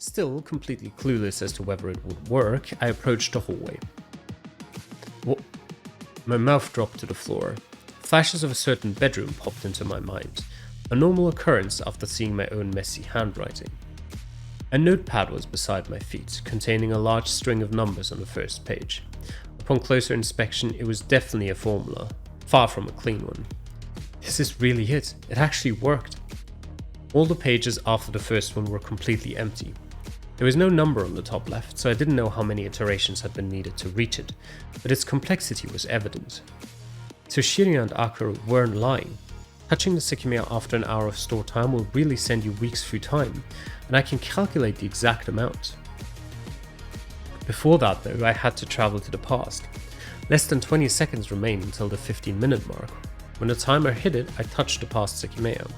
Still completely clueless as to whether it would work, I approached the hallway. My mouth dropped to the floor. Flashes of a certain bedroom popped into my mind, a normal occurrence after seeing my own messy handwriting. A notepad was beside my feet, containing a large string of numbers on the first page. Upon closer inspection, it was definitely a formula, far from a clean one. This is really it. It actually worked. All the pages after the first one were completely empty. There was no number on the top left, so I didn't know how many iterations had been needed to reach it, but its complexity was evident. So Shiria and Akira weren't lying. Touching the Sekimeiya after an hour of store time will really send you weeks through time, and I can calculate the exact amount. Before that though, I had to travel to the past. Less than 20 seconds remained until the 15-minute mark. When the timer hit it, I touched the past Sekimeiya.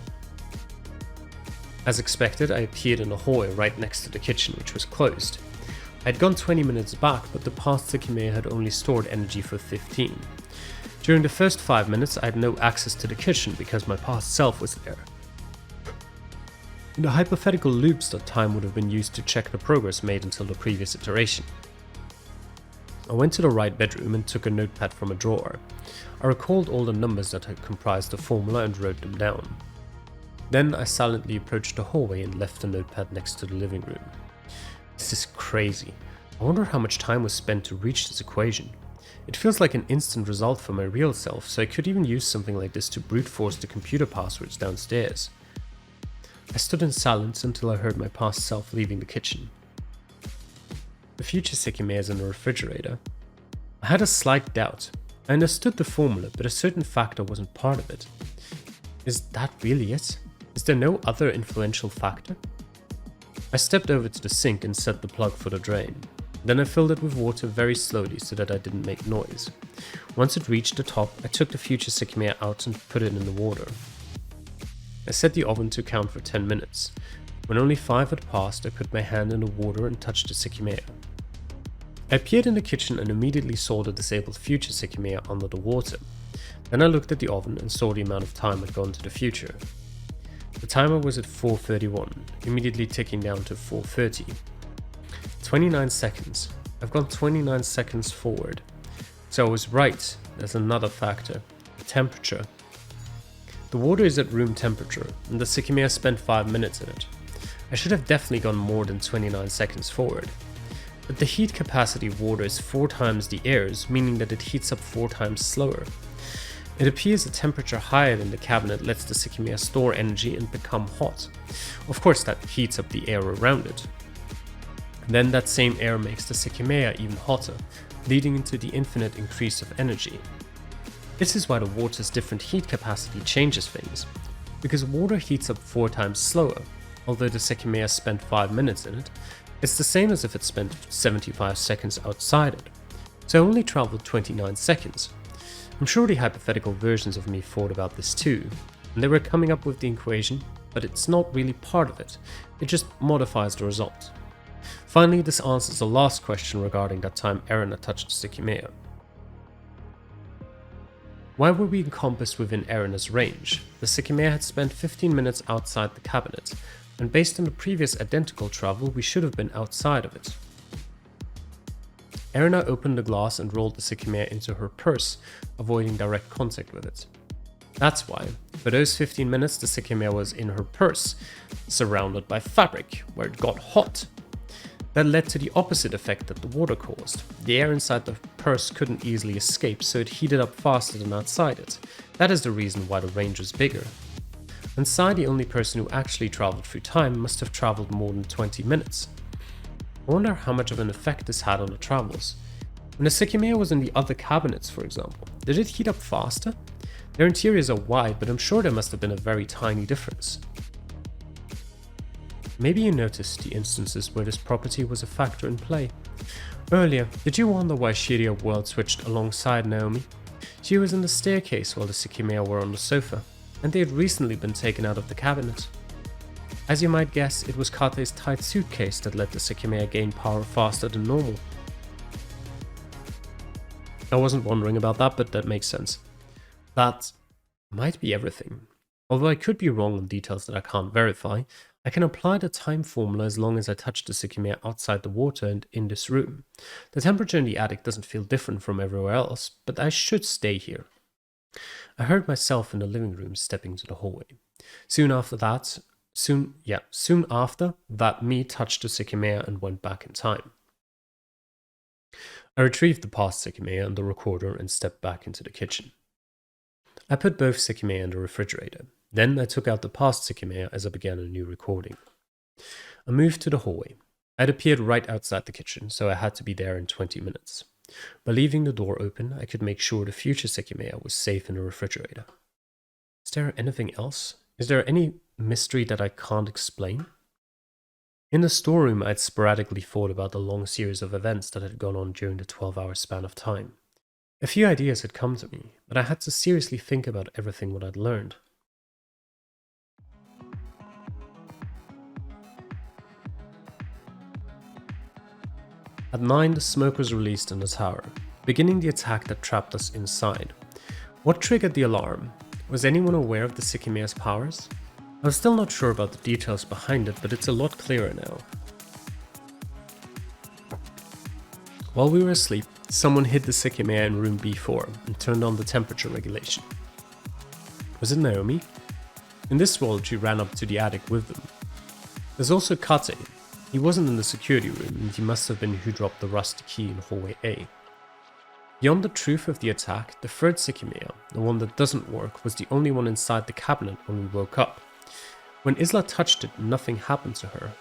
As expected, I appeared in a hallway right next to the kitchen, which was closed. I had gone 20 minutes back, but the past Sekimeiya had only stored energy for 15. During the first 5 minutes, I had no access to the kitchen because my past self was there. In the hypothetical loops, that time would have been used to check the progress made until the previous iteration. I went to the right bedroom and took a notepad from a drawer. I recalled all the numbers that had comprised the formula and wrote them down. Then I silently approached the hallway and left the notepad next to the living room. This is crazy. I wonder how much time was spent to reach this equation. It feels like an instant result for my real self, so I could even use something like this to brute force the computer passwords downstairs. I stood in silence until I heard my past self leaving the kitchen. The future Sekimeiya is in the refrigerator. I had a slight doubt. I understood the formula, but a certain factor wasn't part of it. Is that really it? Is there no other influential factor? I stepped over to the sink and set the plug for the drain. Then I filled it with water very slowly so that I didn't make noise. Once it reached the top, I took the future Sekimeiya out and put it in the water. I set the oven to count for 10 minutes. When only 5 had passed, I put my hand in the water and touched the Sekimeiya. I appeared in the kitchen and immediately saw the disabled future Sekimeiya under the water. Then I looked at the oven and saw the amount of time had gone to the future. The timer was at 4:31, immediately ticking down to 4:30. 29 seconds. I've gone 29 seconds forward. So I was right, there's another factor. The temperature. The water is at room temperature, and the Sekimeiya spent 5 minutes in it. I should have definitely gone more than 29 seconds forward. But the heat capacity of water is 4 times the air's, meaning that it heats up 4 times slower. It appears a temperature higher than the cabinet lets the Sekimeiya store energy and become hot. Of course that heats up the air around it. Then that same air makes the Sekimeiya even hotter, leading into the infinite increase of energy. This is why the water's different heat capacity changes things, because water heats up 4 times slower. Although the Sekimeiya spent 5 minutes in it, it's the same as if it spent 75 seconds outside it, so I only traveled 29 seconds. I'm sure the hypothetical versions of me thought about this too, and they were coming up with the equation, but it's not really part of it, it just modifies the result. Finally, this answers the last question regarding that time Erina touched the Sekimeiya. Why were we encompassed within Erina's range? The Sekimeiya had spent 15 minutes outside the cabinet, and based on the previous identical travel, we should have been outside of it. Erina opened the glass and rolled the Sekimeiya into her purse, avoiding direct contact with it. That's why, for those 15 minutes, the Sekimeiya was in her purse, surrounded by fabric, where it got hot. That led to the opposite effect that the water caused. The air inside the purse couldn't easily escape, so it heated up faster than outside it. That is the reason why the range was bigger. Inside, the only person who actually traveled through time must have traveled more than 20 minutes. I wonder how much of an effect this had on the travels. When the Sekimeiya was in the other cabinets, for example, did it heat up faster? Their interiors are wide, but I'm sure there must have been a very tiny difference. Maybe you noticed the instances where this property was a factor in play. Earlier, did you wonder why Shiria world switched alongside Naomi? She was in the staircase while the Sekimeiya were on the sofa, and they had recently been taken out of the cabinet. As you might guess, it was Kate's tight suitcase that let the Sekimeiya gain power faster than normal. I wasn't wondering about that, but that makes sense. That might be everything. Although I could be wrong on details that I can't verify, I can apply the time formula as long as I touch the Sekimeiya outside the water and in this room. The temperature in the attic doesn't feel different from everywhere else, but I should stay here. I heard myself in the living room stepping to the hallway. Soon after that, me touched the Sekimeiya and went back in time. I retrieved the past Sekimeiya and the recorder and stepped back into the kitchen. I put both Sekimeiya in the refrigerator. Then I took out the past Sekimeiya as I began a new recording. I moved to the hallway. I had appeared right outside the kitchen, so I had to be there in 20 minutes. By leaving the door open, I could make sure the future Sekimeiya was safe in the refrigerator. Is there anything else? Is there any mystery that I can't explain? In the storeroom, I had sporadically thought about the long series of events that had gone on during the 12-hour span of time. A few ideas had come to me, but I had to seriously think about everything what I'd learned. At 9, the smoke was released in the tower, beginning the attack that trapped us inside. What triggered the alarm? Was anyone aware of the Sekimeiya's powers? I was still not sure about the details behind it, but it's a lot clearer now. While we were asleep, someone hid the Sekimeiya in room B4 and turned on the temperature regulation. Was it Naomi? In this world, she ran up to the attic with them. There's also Kate. He wasn't in the security room, and he must have been who dropped the rusty key in hallway A. Beyond the truth of the attack, the third Sekimeiya, the one that doesn't work, was the only one inside the cabinet when we woke up. When Isla touched it, nothing happened to her.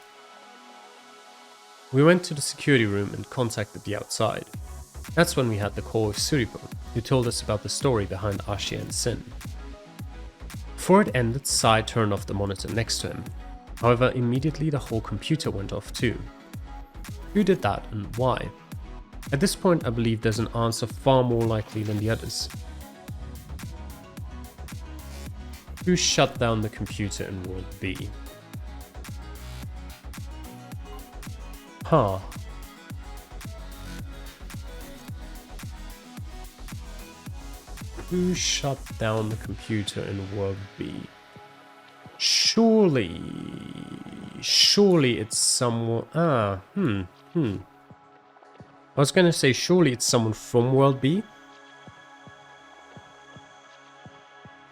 We went to the security room and contacted the outside. That's when we had the call with Suripo, who told us about the story behind Ashia and Sin. Before it ended, Sai turned off the monitor next to him. However, immediately the whole computer went off too. Who did that and why? At this point, I believe there's an answer far more likely than the others. Who shut down the computer in World B? Huh. Who shut down the computer in World B? Surely it's someone. I was gonna say surely it's someone from World B.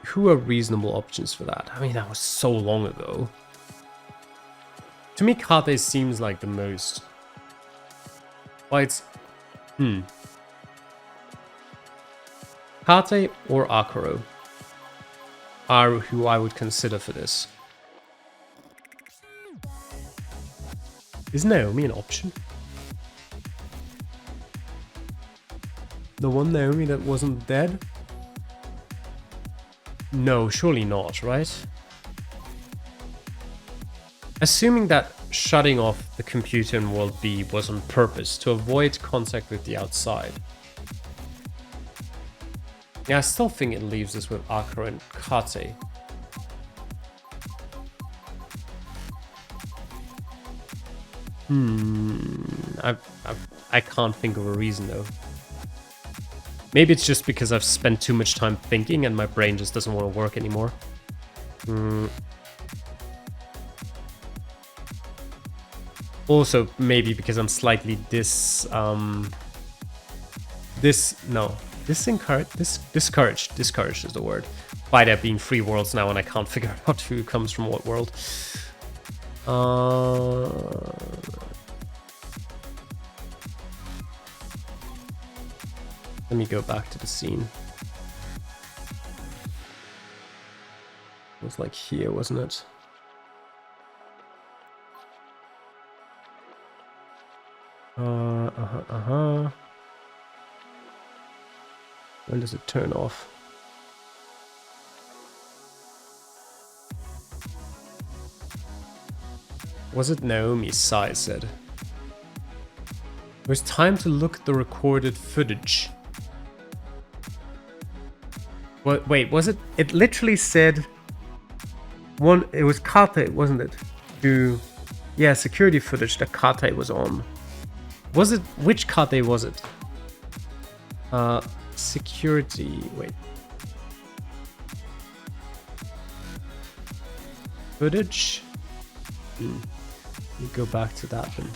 Who are reasonable options for that? I mean, that was so long ago. To me, Kate seems like the most. Well, it's. Kate or Akuro are who I would consider for this. Is Naomi an option? The one Naomi that wasn't dead? No, surely not, right? Assuming that shutting off the computer in World B was on purpose to avoid contact with the outside. Yeah, I still think it leaves us with Akira and Kate. I can't think of a reason though. Maybe it's just because I've spent too much time thinking and my brain just doesn't want to work anymore. Also, maybe because I'm slightly discouraged is the word, by there being 3 worlds now and I can't figure out who comes from what world. Let me go back to the scene. It was like here, wasn't it? When does it turn off? Was it Naomi's Sai said? It was time to look at the recorded footage. Wait, was it? It literally said one. It was Kate, wasn't it? Yeah, security footage that Kate was on. Was it? Which Kate was it? Security. Wait. Footage. You go back to that then.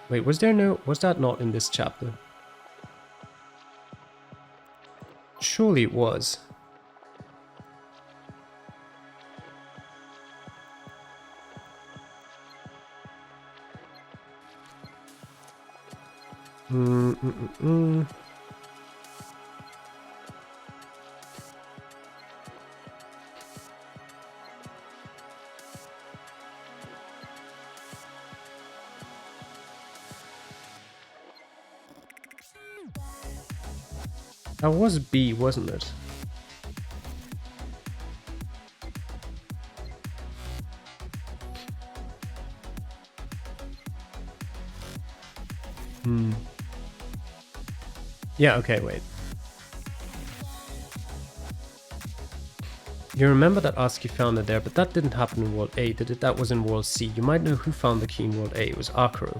Wait, was that not in this chapter? Surely it was. That was B, wasn't it? Yeah, okay, wait. You remember that Atsuki found it there, but that didn't happen in World A, did it? That was in World C. You might know who found the key in World A. It was Akuro.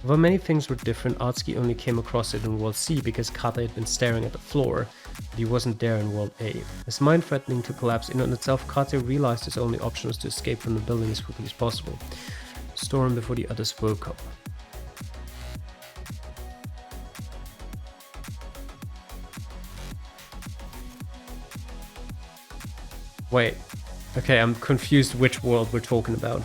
Although many things were different, Atsuki only came across it in World C because Kate had been staring at the floor, but he wasn't there in World A. His mind threatening to collapse in on itself, Kate realized his only option was to escape from the building as quickly as possible. Store him before the others woke up. Wait, okay, I'm confused which world we're talking about.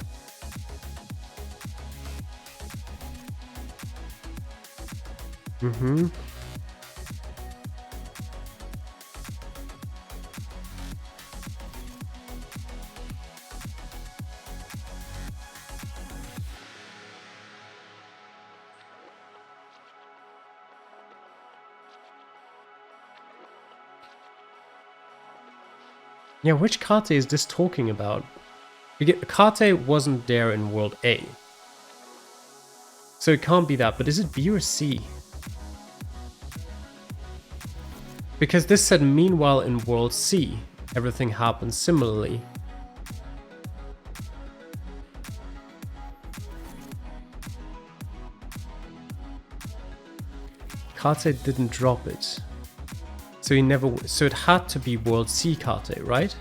Yeah, which Kate is this talking about? Kate wasn't there in World A. So it can't be that, but is it B or C? Because this said, meanwhile in World C, everything happened similarly. Kate didn't drop it. So so it had to be World C Kate, right?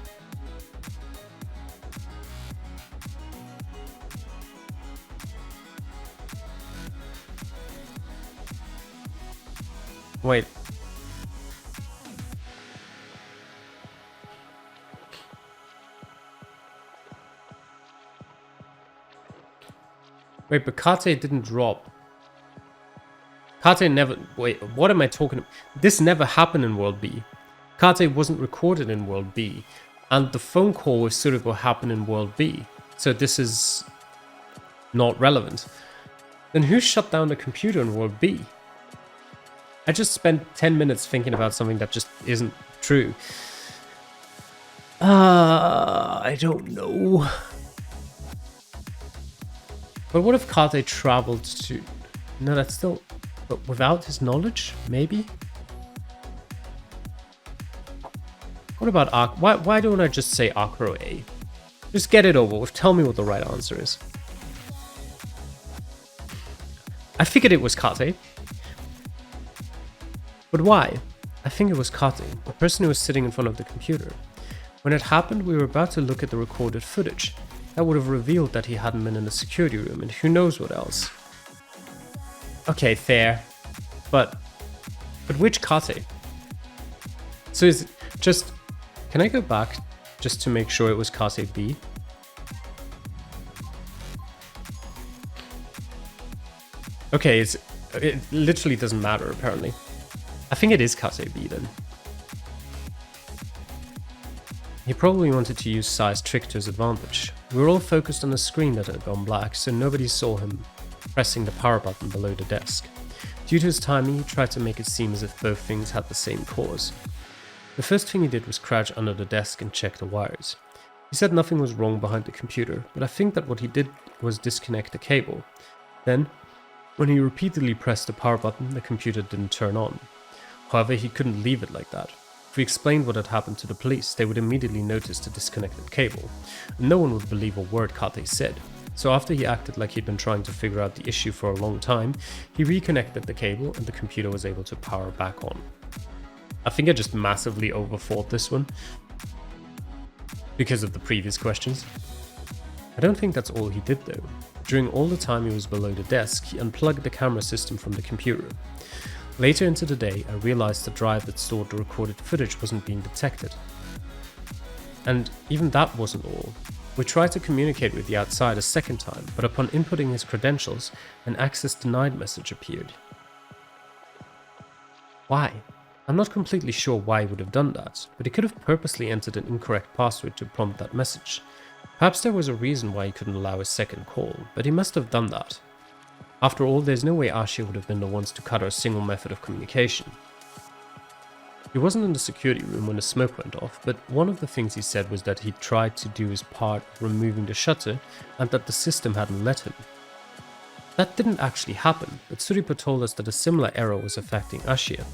Wait. Wait, but Kate didn't drop. Kate never... Wait, what am I talking about? This never happened in World B. Kate wasn't recorded in World B. And the phone call with Tsurugo happened in World B. So this is not relevant. Then who shut down the computer in World B? I just spent 10 minutes thinking about something that just isn't true. I don't know. But what if Kate traveled to... No, that's still... But without his knowledge, maybe? What about why don't I just say Akuro A? Just get it over with. Tell me what the right answer is. I figured it was Kate. But why? I think it was Kate, the person who was sitting in front of the computer. When it happened, we were about to look at the recorded footage. That would have revealed that he hadn't been in the security room, and who knows what else. Okay, fair. But which Kate? So is it just... Can I go back just to make sure it was Kate B? Okay, it literally doesn't matter, apparently. I think it is Kate B then. He probably wanted to use Sai's trick to his advantage. We were all focused on the screen that had gone black, so nobody saw him pressing the power button below the desk. Due to his timing, he tried to make it seem as if both things had the same cause. The first thing he did was crouch under the desk and check the wires. He said nothing was wrong behind the computer, but I think that what he did was disconnect the cable. Then, when he repeatedly pressed the power button, the computer didn't turn on. However, he couldn't leave it like that. If we explained what had happened to the police, they would immediately notice the disconnected cable, and no one would believe a word Kate said. So after he acted like he'd been trying to figure out the issue for a long time, he reconnected the cable and the computer was able to power back on. I think I just massively overthought this one because of the previous questions. I don't think that's all he did though. During all the time he was below the desk, he unplugged the camera system from the computer. Later into the day, I realized the drive that stored the recorded footage wasn't being detected. And even that wasn't all. We tried to communicate with the outside a second time, but upon inputting his credentials, an access denied message appeared. Why? I'm not completely sure why he would have done that, but he could have purposely entered an incorrect password to prompt that message. Perhaps there was a reason why he couldn't allow a second call, but he must have done that. After all, there's no way Ashia would have been the ones to cut our single method of communication. He wasn't in the security room when the smoke went off, but one of the things he said was that he tried to do his part of removing the shutter and that the system hadn't let him. That didn't actually happen, but Suripa told us that a similar error was affecting Ashia.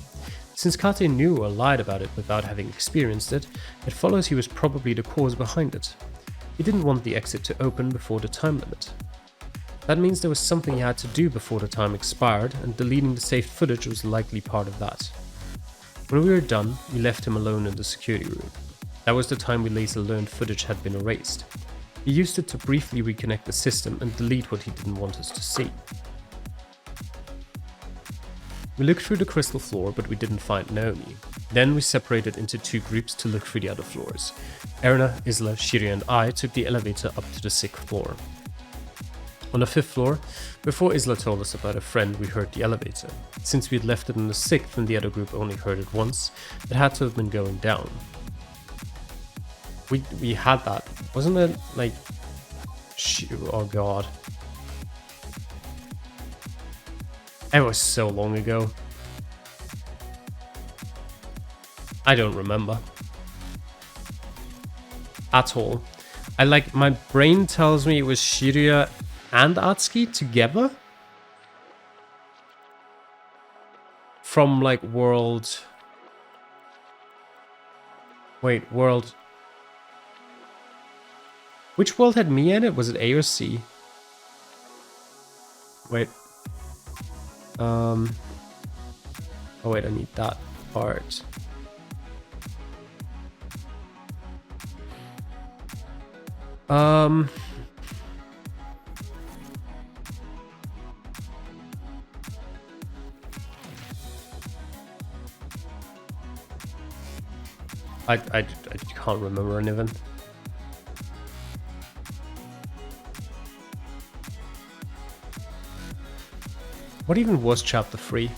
Since Kate knew or lied about it without having experienced it, it follows he was probably the cause behind it. He didn't want the exit to open before the time limit. That means there was something he had to do before the time expired, and deleting the saved footage was likely part of that. When we were done, we left him alone in the security room. That was the time we later learned footage had been erased. He used it to briefly reconnect the system and delete what he didn't want us to see. We looked through the crystal floor, but we didn't find Naomi. Then we separated into two groups to look through the other floors. Erna, Isla, Shiri and I took the elevator up to the 6th floor. On the 5th floor, before Isla told us about a friend, we heard the elevator. Since we had left it in the 6th and the other group only heard it once, it had to have been going down. We had that. Wasn't it like... oh god. It was so long ago. I don't remember. At all. My brain tells me it was Shirya and Atsuki together? From like world... Wait, world... Which world had me in it? Was it A or C? Wait. Oh wait, I need that part. I can't remember anything. What even was chapter 3?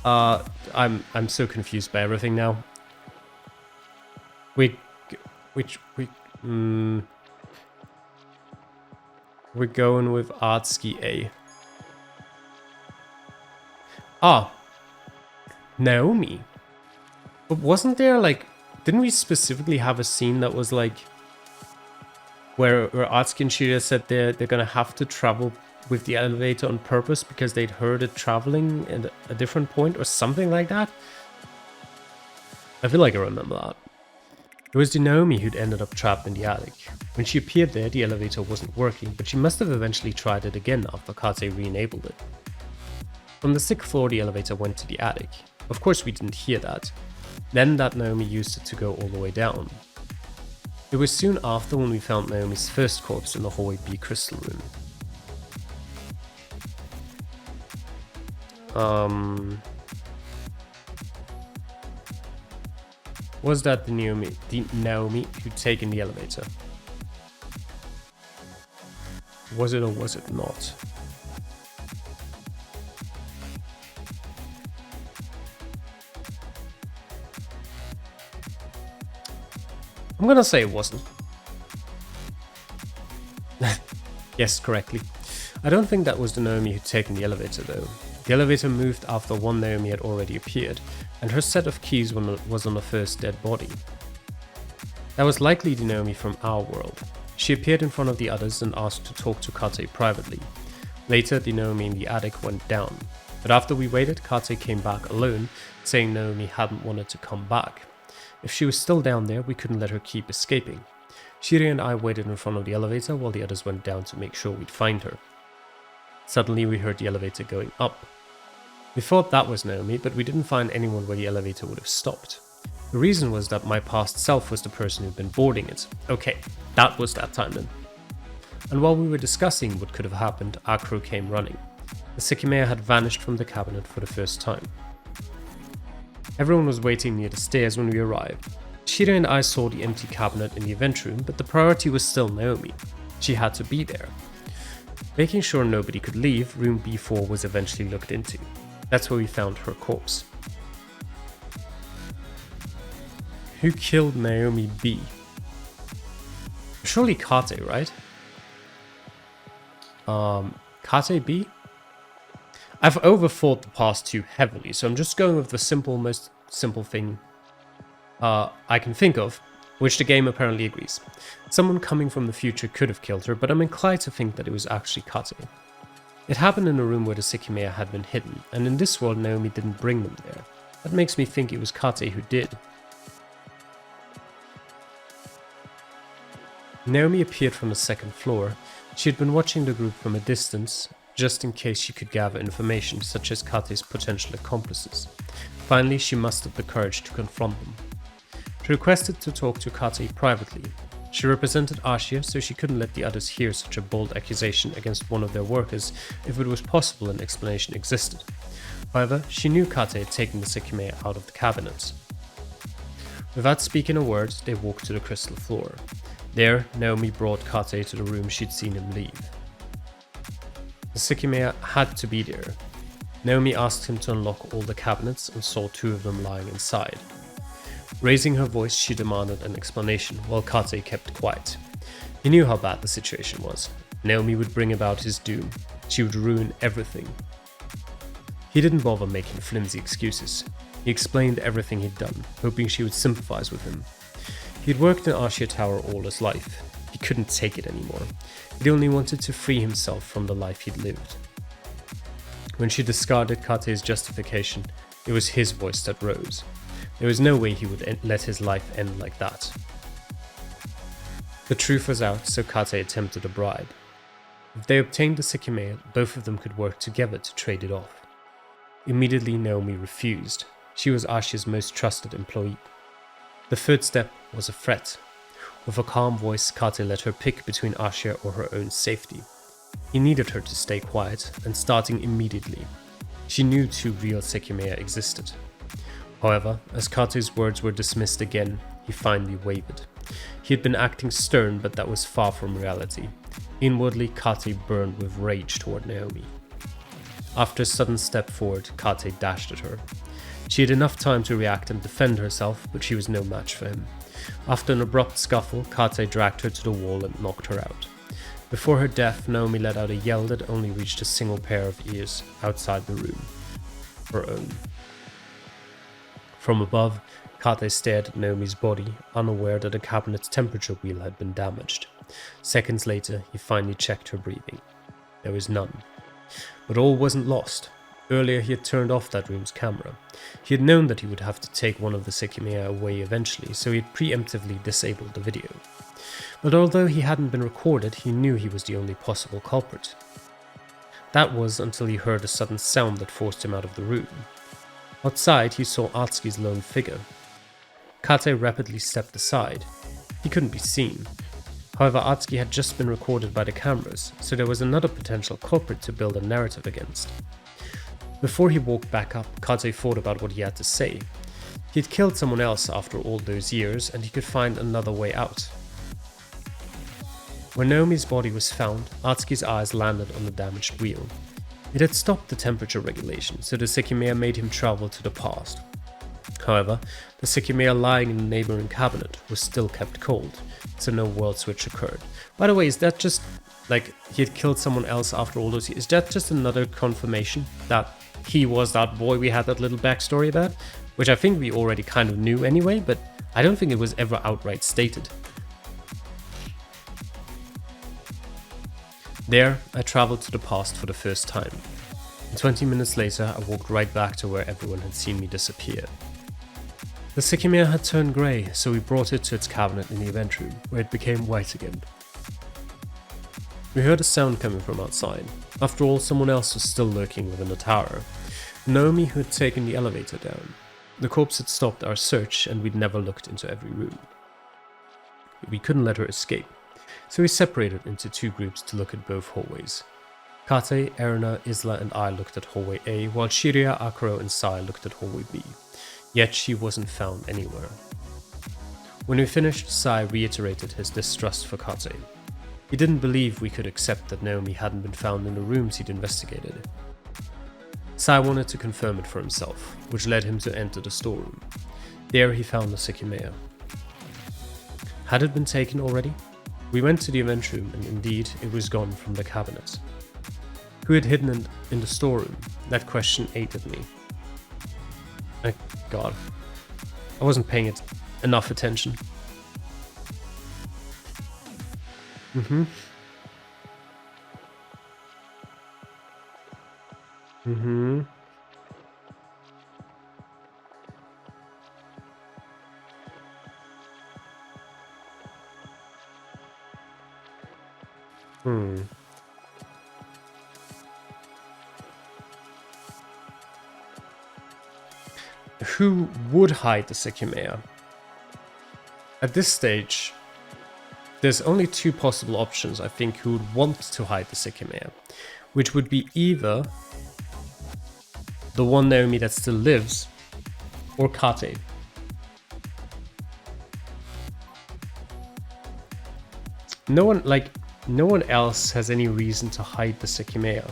I'm so confused by everything now. We're going with Atsuki A. Ah, Naomi. But wasn't there like, didn't we specifically have a scene that was like, where Atsuki and Shirya said they're gonna have to travel with the elevator on purpose because they'd heard it traveling at a different point or something like that? I feel like I remember that. It was Naomi who'd ended up trapped in the attic. When she appeared there, the elevator wasn't working, but she must have eventually tried it again after Kate re-enabled it. From the 6th floor, the elevator went to the attic. Of course, we didn't hear that. Then that Naomi used it to go all the way down. It was soon after when we found Naomi's first corpse in the hallway B crystal room. Was that the Naomi who'd taken the elevator? Was it or was it not? I'm gonna say it wasn't. Yes, correctly. I don't think that was the Naomi who'd taken the elevator though. The elevator moved after one Naomi had already appeared, and her set of keys was on the first dead body. That was likely the Naomi from our world. She appeared in front of the others and asked to talk to Kate privately. Later, the Naomi in the attic went down, but after we waited, Kate came back alone, saying Naomi hadn't wanted to come back. If she was still down there, we couldn't let her keep escaping. Shiri and I waited in front of the elevator while the others went down to make sure we'd find her. Suddenly, we heard the elevator going up. We thought that was Naomi, but we didn't find anyone where the elevator would have stopped. The reason was that my past self was the person who'd been boarding it. Okay, that was that time then. And while we were discussing what could have happened, our crew came running. The Sekimeiya had vanished from the cabinet for the first time. Everyone was waiting near the stairs when we arrived. Shira and I saw the empty cabinet in the event room, but the priority was still Naomi. She had to be there. Making sure nobody could leave, room B4 was eventually looked into. That's where we found her corpse. Who killed Naomi B? Surely Kate, right? Kate B? I've overthought the past two heavily, so I'm just going with the most simple thing I can think of, which the game apparently agrees. Someone coming from the future could have killed her, but I'm inclined to think that it was actually Kate. It happened in a room where the Sekimeiya had been hidden, and in this world Naomi didn't bring them there. That makes me think it was Kate who did. Naomi appeared from the second floor. She had been watching the group from a distance, just in case she could gather information such as Kate's potential accomplices. Finally, she mustered the courage to confront them. She requested to talk to Kate privately. She represented Ashia, so she couldn't let the others hear such a bold accusation against one of their workers if it was possible an explanation existed. However, she knew Kate had taken the Sekimeiya out of the cabinet. Without speaking a word, they walked to the crystal floor. There, Naomi brought Kate to the room she'd seen him leave. The Sekimeiya had to be there. Naomi asked him to unlock all the cabinets and saw two of them lying inside. Raising her voice, she demanded an explanation, while Kate kept quiet. He knew how bad the situation was. Naomi would bring about his doom. She would ruin everything. He didn't bother making flimsy excuses. He explained everything he'd done, hoping she would sympathize with him. He'd worked in Ashia Tower all his life. He couldn't take it anymore. He only wanted to free himself from the life he'd lived. When she discarded Kate's justification, it was his voice that rose. There was no way he would let his life end like that. The truth was out, so Kate attempted a bribe. If they obtained the Sekimeiya, both of them could work together to trade it off. Immediately, Naomi refused. She was Ashia's most trusted employee. The third step was a threat. With a calm voice, Kate let her pick between Ashia or her own safety. He needed her to stay quiet, and starting immediately. She knew two real Sekimeiya existed. However, as Kate's words were dismissed again, he finally wavered. He had been acting stern, but that was far from reality. Inwardly, Kate burned with rage toward Naomi. After a sudden step forward, Kate dashed at her. She had enough time to react and defend herself, but she was no match for him. After an abrupt scuffle, Kate dragged her to the wall and knocked her out. Before her death, Naomi let out a yell that only reached a single pair of ears outside the room. Her own. From above, Kate stared at Naomi's body, unaware that the cabinet's temperature wheel had been damaged. Seconds later, he finally checked her breathing. There was none. But all wasn't lost. Earlier, he had turned off that room's camera. He had known that he would have to take one of the Sekimeiya away eventually, so he had preemptively disabled the video. But although he hadn't been recorded, he knew he was the only possible culprit. That was until he heard a sudden sound that forced him out of the room. Outside, he saw Atsuki's lone figure. Kate rapidly stepped aside. He couldn't be seen. However, Atsuki had just been recorded by the cameras, so there was another potential culprit to build a narrative against. Before he walked back up, Kate thought about what he had to say. He had killed someone else after all those years, and he could find another way out. When Naomi's body was found, Atsuki's eyes landed on the damaged wheel. It had stopped the temperature regulation, so the Sekimeiya made him travel to the past. However, the Sekimeiya lying in the neighboring cabinet was still kept cold, so no world switch occurred. By the way, is that just like he had killed someone else after all those years? Is that just another confirmation that he was that boy we had that little backstory about? Which I think we already kind of knew anyway, but I don't think it was ever outright stated. There, I traveled to the past for the first time. And 20 minutes later, I walked right back to where everyone had seen me disappear. The Sekimeiya had turned grey, so we brought it to its cabinet in the event room, where it became white again. We heard a sound coming from outside. After all, someone else was still lurking within the tower. Naomi, who had taken the elevator down. The corpse had stopped our search and we'd never looked into every room. We couldn't let her escape, so we separated into two groups to look at both hallways. Kate, Erina, Isla and I looked at hallway A, while Shiria, Akuro and Sai looked at hallway B. Yet she wasn't found anywhere. When we finished, Sai reiterated his distrust for Kate. He didn't believe we could accept that Naomi hadn't been found in the rooms he'd investigated. Sai wanted to confirm it for himself, which led him to enter the storeroom. There he found the Sekimeiya. Had it been taken already? We went to the event room and indeed it was gone from the cabinet. Who had hidden it in the storeroom? That question ate at me. Thank God. I wasn't paying it enough attention. Mm-hmm. Mm-hmm. Who would hide the Sekimeiya? At this stage, there's only two possible options, I think, who would want to hide the Sekimeiya, which would be either the one Naomi that still lives, or Kate. No one else has any reason to hide the Sekimeiya.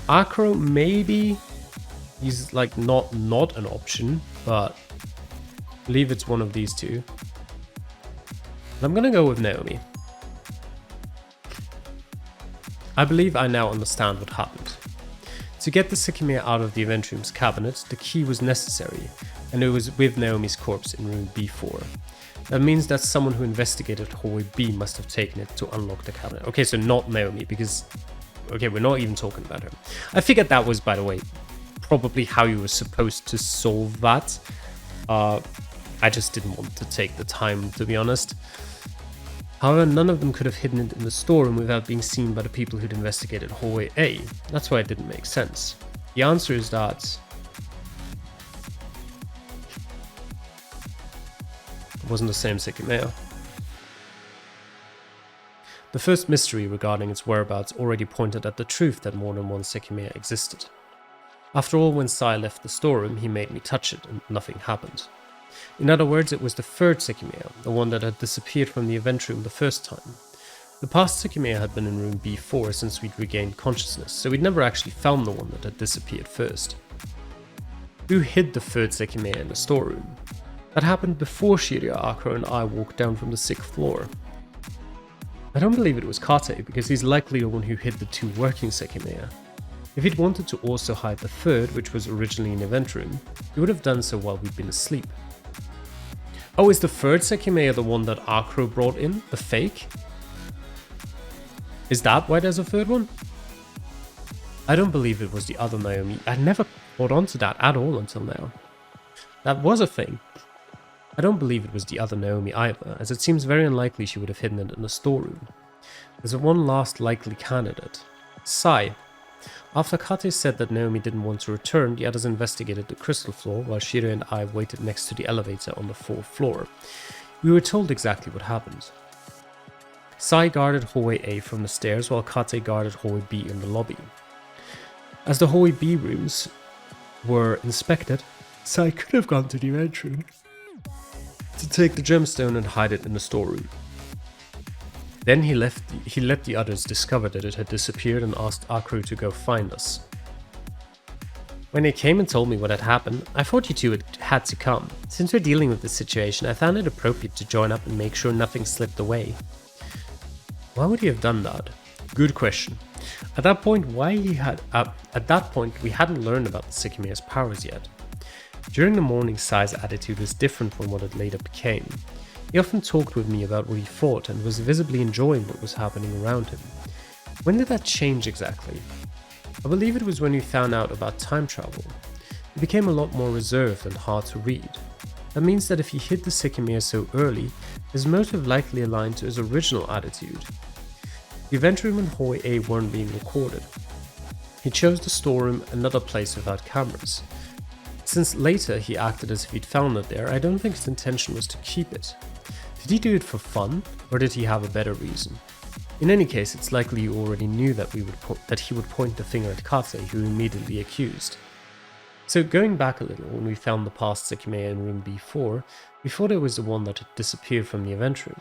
Akuro, maybe he's like not an option, but I believe it's one of these two. I'm gonna go with Naomi. I believe I now understand what happened. To get the Sekimeiya out of the event room's cabinet, the key was necessary, and it was with Naomi's corpse in room B4. That means that someone who investigated hallway B must have taken it to unlock the cabinet. Okay, so not Naomi, because... okay, we're not even talking about her. I figured that was, by the way, probably how you were supposed to solve that. I just didn't want to take the time, to be honest. However, none of them could have hidden it in the storeroom without being seen by the people who'd investigated hallway A. That's why it didn't make sense. The answer is that it wasn't the same Sekimeiya. The first mystery regarding its whereabouts already pointed at the truth that more than one Sekimeiya existed. After all, when Sai left the storeroom, he made me touch it and nothing happened. In other words, it was the third Sekimeiya, the one that had disappeared from the event room the first time. The past Sekimeiya had been in room B4 since we'd regained consciousness, so we'd never actually found the one that had disappeared first. Who hid the third Sekimeiya in the storeroom? That happened before Shiria, Akuro and I walked down from the 6th floor. I don't believe it was Kate, because he's likely the one who hid the two working Sekimeiya. If he'd wanted to also hide the third, which was originally in the event room, he would have done so while we'd been asleep. Oh, is the third Sekimeiya the one that Akuro brought in? The fake? Is that why there's a third one? I don't believe it was the other Naomi. I never caught on to that at all until now. That was a thing. I don't believe it was the other Naomi either, as it seems very unlikely she would have hidden it in the storeroom. There's one last likely candidate. Sai. After Kate said that Naomi didn't want to return, the others investigated the crystal floor while Shiro and I waited next to the elevator on the 4th floor. We were told exactly what happened. Sai guarded hallway A from the stairs while Kate guarded hallway B in the lobby. As the hallway B rooms were inspected, Sai could have gone to the event room to take the gemstone and hide it in the storeroom. Then he let the others discover that it had disappeared and asked Akuro to go find us. When they came and told me what had happened, I thought you two had to come. Since we're dealing with this situation, I found it appropriate to join up and make sure nothing slipped away. Why would he have done that? Good question. At that point, we hadn't learned about the Sekimeiya's powers yet. During the morning, Sai's attitude was different from what it later became. He often talked with me about what he thought and was visibly enjoying what was happening around him. When did that change exactly? I believe it was when we found out about time travel. He became a lot more reserved and hard to read. That means that if he hid the Sekimeiya so early, his motive likely aligned to his original attitude. The event room and hallway A weren't being recorded. He chose the storeroom, another place without cameras. Since later he acted as if he'd found it there, I don't think his intention was to keep it. Did he do it for fun, or did he have a better reason? In any case, it's likely you already knew that he would point the finger at Kate, who immediately accused. So going back a little, when we found the past Sekimeiya in room B4, we thought it was the one that had disappeared from the event room.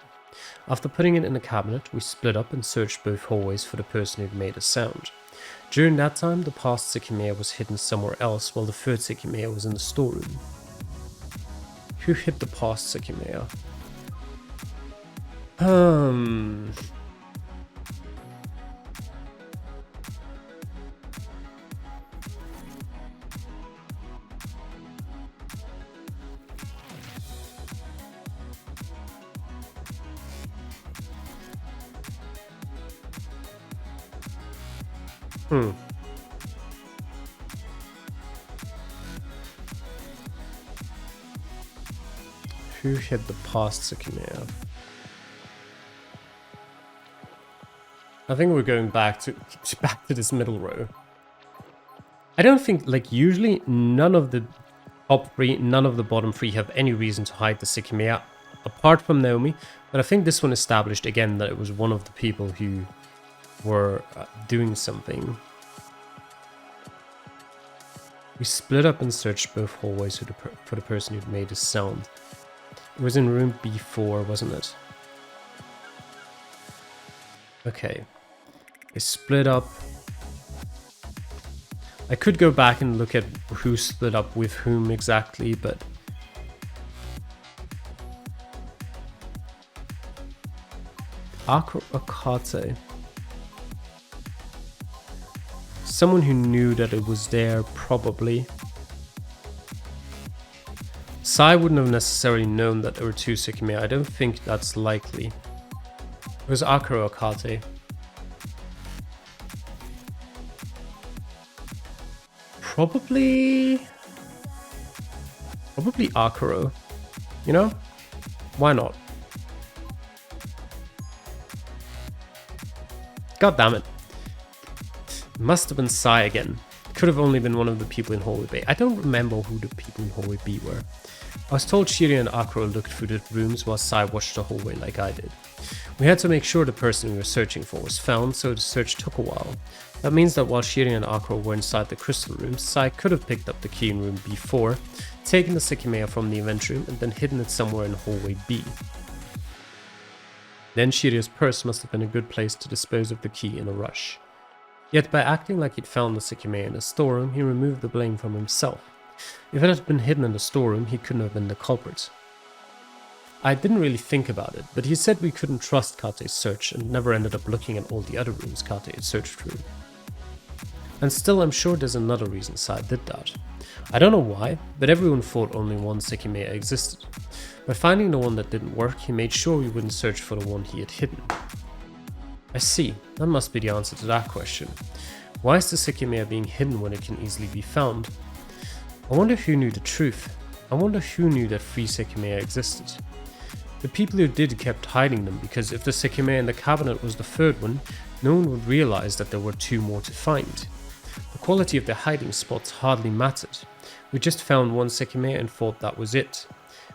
After putting it in a cabinet, we split up and searched both hallways for the person who'd made a sound. During that time, the past Sekimeiya was hidden somewhere else, while the third Sekimeiya was in the storeroom. Who hid the past Sekimeiya? Who hid the past Sekimeiya? I think we're going back to this middle row. I don't think, like, usually none of the top three, none of the bottom three have any reason to hide the Sekimeiya, apart from Naomi, but I think this one established again that it was one of the people who were doing something. We split up and searched both hallways for the person who'd made a sound. It was in room B4, wasn't it? Okay. They split up. I could go back and look at who split up with whom exactly, but... Akate. Someone who knew that it was there, probably. Sai wouldn't have necessarily known that there were two Sekimeiya. I don't think that's likely. It was Akuro or Akate. Probably Akuro. You know? Why not? God damn it. Must have been Sai again. Could have only been one of the people in hallway B. I don't remember who the people in hallway B were. I was told Shiri and Akuro looked through the rooms while Sai watched the hallway like I did. We had to make sure the person we were searching for was found, so the search took a while. That means that while Shiri and Akuro were inside the crystal room, Sai could have picked up the key in room B4, taken the Sekimeiya from the event room, and then hidden it somewhere in hallway B. Then Shiri's purse must have been a good place to dispose of the key in a rush. Yet by acting like he'd found the Sekimeiya in the storeroom, he removed the blame from himself. If it had been hidden in the storeroom, he couldn't have been the culprit. I didn't really think about it, but he said we couldn't trust Kate's search and never ended up looking at all the other rooms Kate had searched through. And still, I'm sure there's another reason Sai did that. I don't know why, but everyone thought only one Sekimeiya existed. By finding the one that didn't work, he made sure we wouldn't search for the one he had hidden. I see, that must be the answer to that question. Why is the Sekimeiya being hidden when it can easily be found? I wonder who knew the truth. I wonder who knew that 3 Sekimeiya existed. The people who did kept hiding them, because if the Sekimeiya in the cabinet was the third one, no one would realize that there were 2 more to find. The quality of the hiding spots hardly mattered. We just found one Sekimeiya and thought that was it.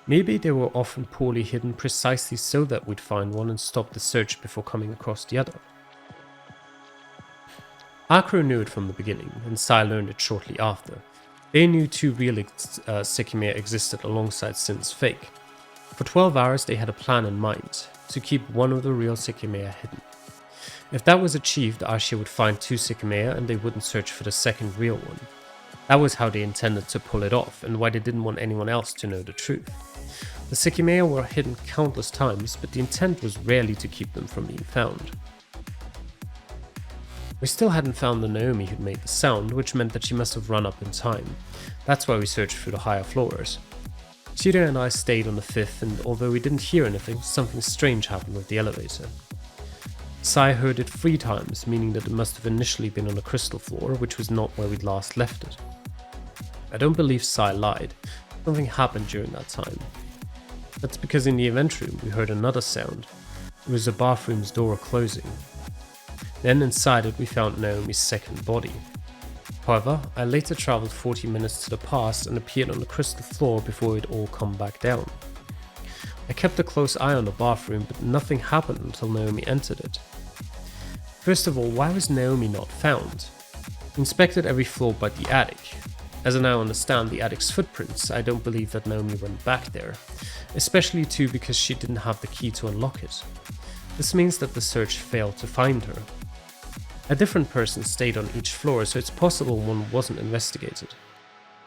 Maybe they were often poorly hidden precisely so that we'd find one and stop the search before coming across the other. Akuro knew it from the beginning, and Sai learned it shortly after. They knew 2 real Sekimeiya existed alongside Sin's fake. For 12 hours they had a plan in mind, to keep one of the real Sekimeiya hidden. If that was achieved, Ashia would find 2 Sekimeiya and they wouldn't search for the second real one. That was how they intended to pull it off, and why they didn't want anyone else to know the truth. The Sekimeiya were hidden countless times, but the intent was rarely to keep them from being found. We still hadn't found the Naomi who'd made the sound, which meant that she must have run up in time. That's why we searched through the higher floors. Shira and I stayed on the 5th, and although we didn't hear anything, something strange happened with the elevator. Sai heard it 3 times, meaning that it must have initially been on the crystal floor, which was not where we'd last left it. I don't believe Sai lied. Something happened during that time. That's because in the event room we heard another sound. It was the bathroom's door closing. Then inside it we found Naomi's second body. However, I later travelled 40 minutes to the past and appeared on the crystal floor before it all come back down. I kept a close eye on the bathroom, but nothing happened until Naomi entered it. First of all, why was Naomi not found? I inspected every floor but the attic. As I now understand the attic's footprints, I don't believe that Naomi went back there, especially too because she didn't have the key to unlock it. This means that the search failed to find her. A different person stayed on each floor, so it's possible one wasn't investigated.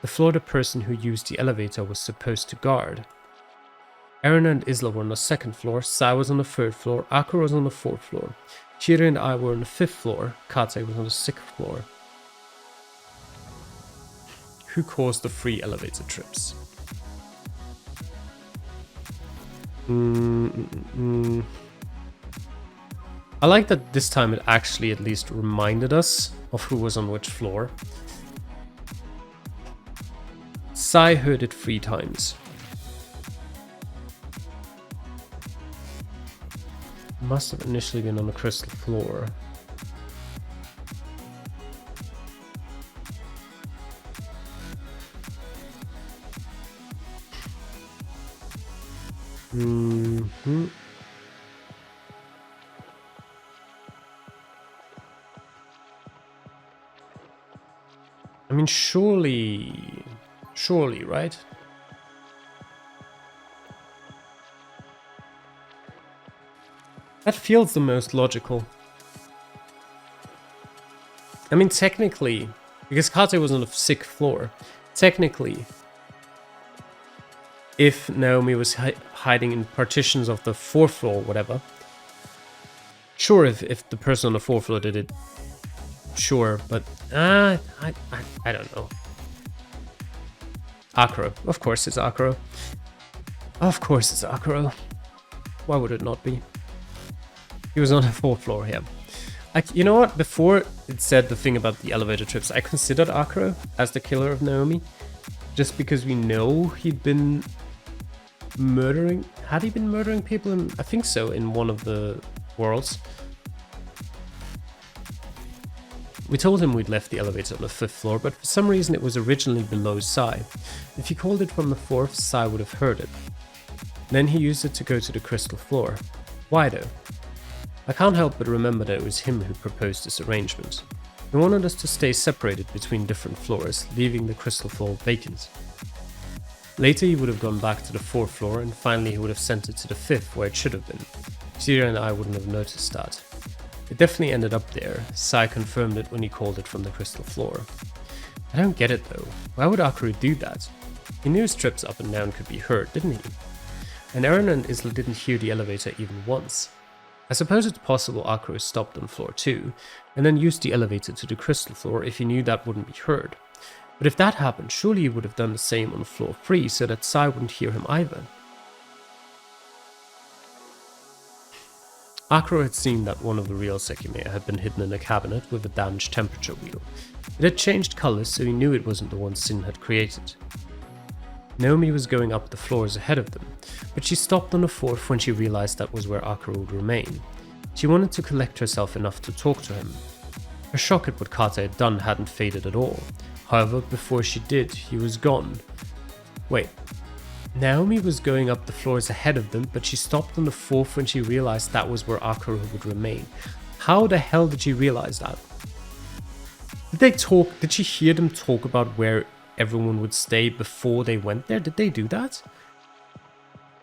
The floor the person who used the elevator was supposed to guard. Erina and Isla were on the second floor, Sai was on the third floor, Akira was on the fourth floor, Chiri and I were on the fifth floor, Kate was on the sixth floor. Who caused the 3 elevator trips? I like that this time it actually at least reminded us of who was on which floor. Sai heard it 3 times. Must have initially been on the crystal floor. I mean, surely, right? That feels the most logical. I mean, technically, because Kate was on the 6th floor, technically, if Naomi was hiding in partitions of the 4th floor or whatever, sure, if the person on the 4th floor did it, sure, but I don't know. Akira, of course it's Akira. Of course it's Akira. Why would it not be? He was on the 4th floor here. You know what? Before it said the thing about the elevator trips, I considered Akira as the killer of Naomi, just because we know he'd been murdering. Had he been murdering people? I think so, in one of the worlds. We told him we'd left the elevator on the 5th floor, but for some reason it was originally below Sai. If he called it from the 4th, Sai would have heard it. Then he used it to go to the crystal floor. Why though? I can't help but remember that it was him who proposed this arrangement. He wanted us to stay separated between different floors, leaving the crystal floor vacant. Later he would have gone back to the 4th floor, and finally he would have sent it to the 5th where it should have been. Syria and I wouldn't have noticed that. It definitely ended up there. Sai confirmed it when he called it from the crystal floor. I don't get it though. Why would Akira do that? He knew his trips up and down could be heard, didn't he? And Erina and Isla didn't hear the elevator even once. I suppose it's possible Akira stopped on floor 2, and then used the elevator to the crystal floor if he knew that wouldn't be heard. But if that happened, surely he would have done the same on floor 3 so that Sai wouldn't hear him either. Akira had seen that one of the real Sekimeiya had been hidden in a cabinet with a damaged temperature wheel. It had changed colours, so he knew it wasn't the one Sin had created. Naomi was going up the floors ahead of them, but she stopped on the 4th when she realized that was where Akira would remain. She wanted to collect herself enough to talk to him. Her shock at what Kate had done hadn't faded at all. However, before she did, he was gone. Wait. Naomi was going up the floors ahead of them, but she stopped on the 4th when she realized that was where Akira would remain. How the hell did she realize that? Did they talk? Did she hear them talk about where everyone would stay before they went there? Did they do that?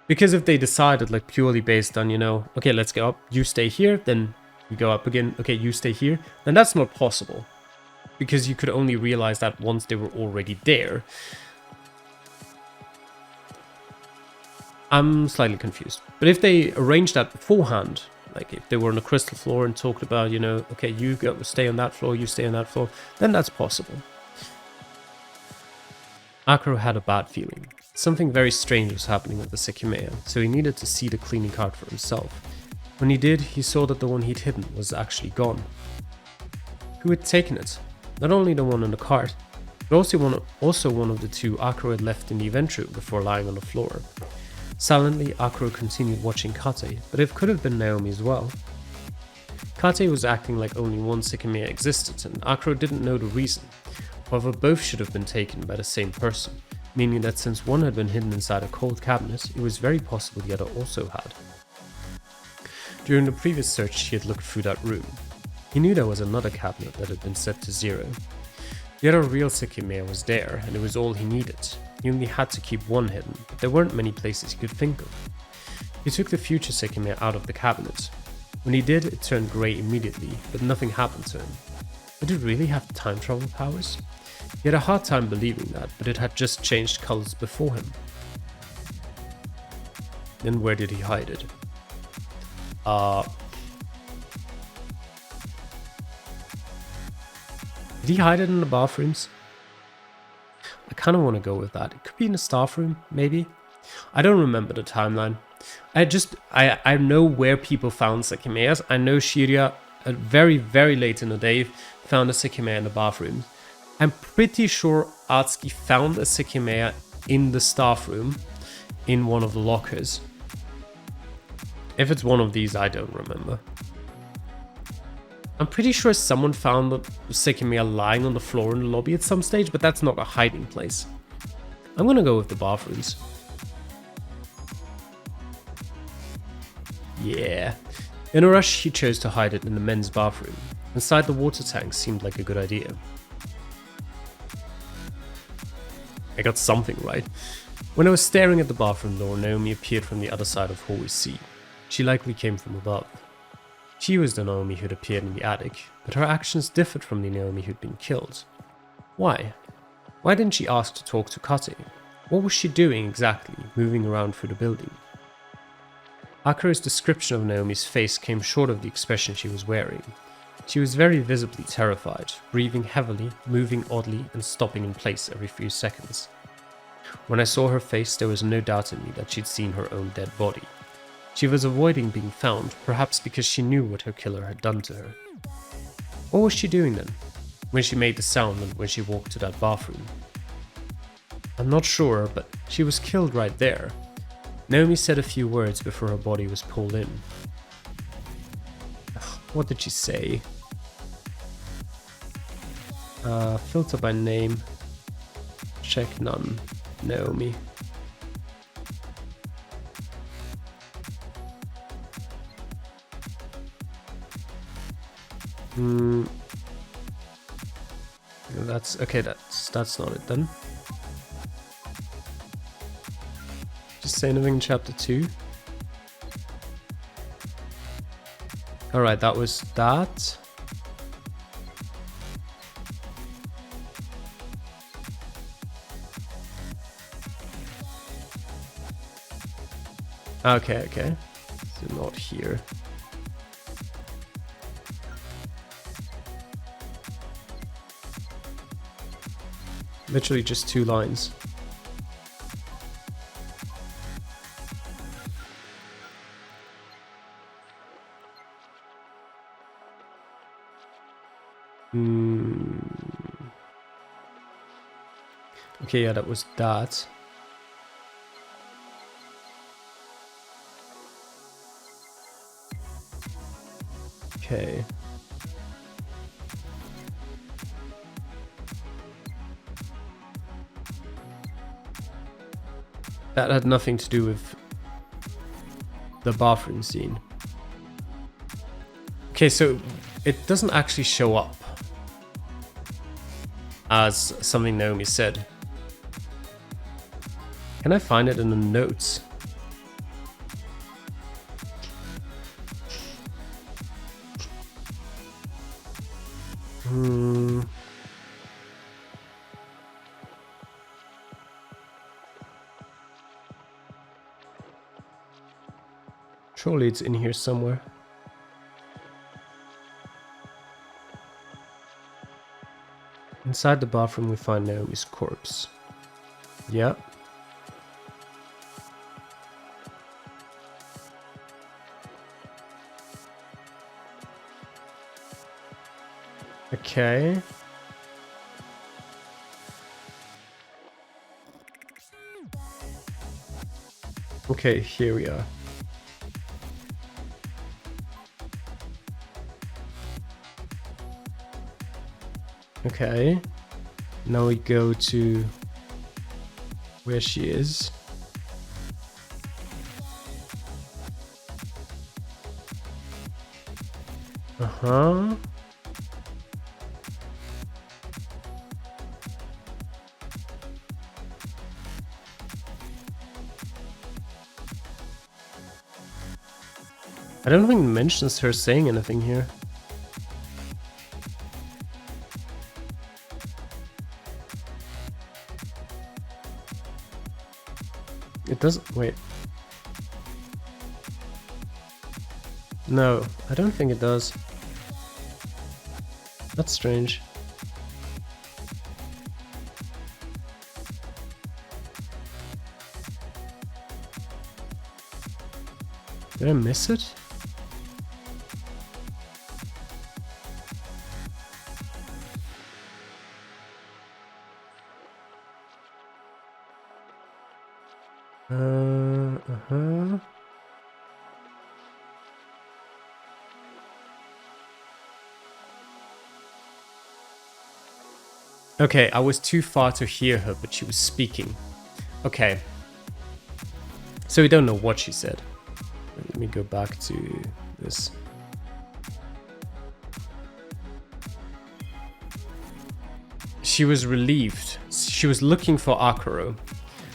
Because if they decided, like, purely based on, you know, okay, let's go up, you stay here, then you go up again, okay, you stay here, then that's not possible. Because you could only realize that once they were already there. I'm slightly confused. But if they arranged that beforehand, like if they were on the crystal floor and talked about, you know, okay, you go stay on that floor, you stay on that floor, then that's possible. Akira had a bad feeling. Something very strange was happening at the Sekimeiya, so he needed to see the cleaning cart for himself. When he did, he saw that the one he'd hidden was actually gone. Who had taken it? Not only the one in the cart, but also one of the 2 Akira had left in the event room before lying on the floor. Silently, Akira continued watching Kate, but it could have been Naomi as well. Kate was acting like only one Sekimeiya existed, and Akira didn't know the reason. However, both should have been taken by the same person, meaning that since one had been hidden inside a cold cabinet, it was very possible the other also had. During the previous search, he had looked through that room. He knew there was another cabinet that had been set to 0. The other real Sekimeiya was there, and it was all he needed. He only had to keep one hidden, but there weren't many places he could think of. He took the future Sekimeiya out of the cabinet. When he did, it turned grey immediately, but nothing happened to him. Did it really have time travel powers? He had a hard time believing that, but it had just changed colors before him. Then where did he hide it? Did he hide it in the bathrooms? I kind of want to go with that. It could be in the staff room, maybe. I don't remember the timeline. I know where people found Sekimeiyas. I know Shirya, very, very late in the day, found a Sekimeiya in the bathroom. I'm pretty sure Atsuki found a Sekimeiya in the staff room, in one of the lockers. If it's one of these, I don't remember. I'm pretty sure someone found the Sekimeiya lying on the floor in the lobby at some stage, but that's not a hiding place. I'm gonna go with the bathrooms. Yeah. In a rush, he chose to hide it in the men's bathroom. Inside the water tank seemed like a good idea. I got something right. When I was staring at the bathroom door, Naomi appeared from the other side of hallway C. She likely came from above. She was the Naomi who'd appeared in the attic, but her actions differed from the Naomi who'd been killed. Why? Why didn't she ask to talk to Kate? What was she doing exactly, moving around through the building? Akuro's description of Naomi's face came short of the expression she was wearing. She was very visibly terrified, breathing heavily, moving oddly, and stopping in place every few seconds. When I saw her face, there was no doubt in me that she'd seen her own dead body. She was avoiding being found, perhaps because she knew what her killer had done to her. What was she doing then, when she made the sound and when she walked to that bathroom? I'm not sure, but she was killed right there. Naomi said a few words before her body was pulled in. What did she say? Filter by name. Check none. Naomi. That's okay. That's not it then. Just say anything in chapter 2. Alright, that was that. Okay. So not here. Literally just 2 lines. Okay, yeah, that was that. Okay. That had nothing to do with the bathroom scene. Okay, so it doesn't actually show up as something Naomi said. Can I find it in the notes? Surely it's in here somewhere. Inside the bathroom we find Naomi's corpse. Yeah. Okay. Okay, here we are. Okay. Now we go to where she is. Uh-huh. I don't think it mentions her saying anything here. It doesn't. Wait. No, I don't think it does. That's strange. Did I miss it? Uh-huh. Okay, I was too far to hear her, but she was speaking. Okay. So we don't know what she said. Let me go back to this. She was relieved. She was looking for Akuro.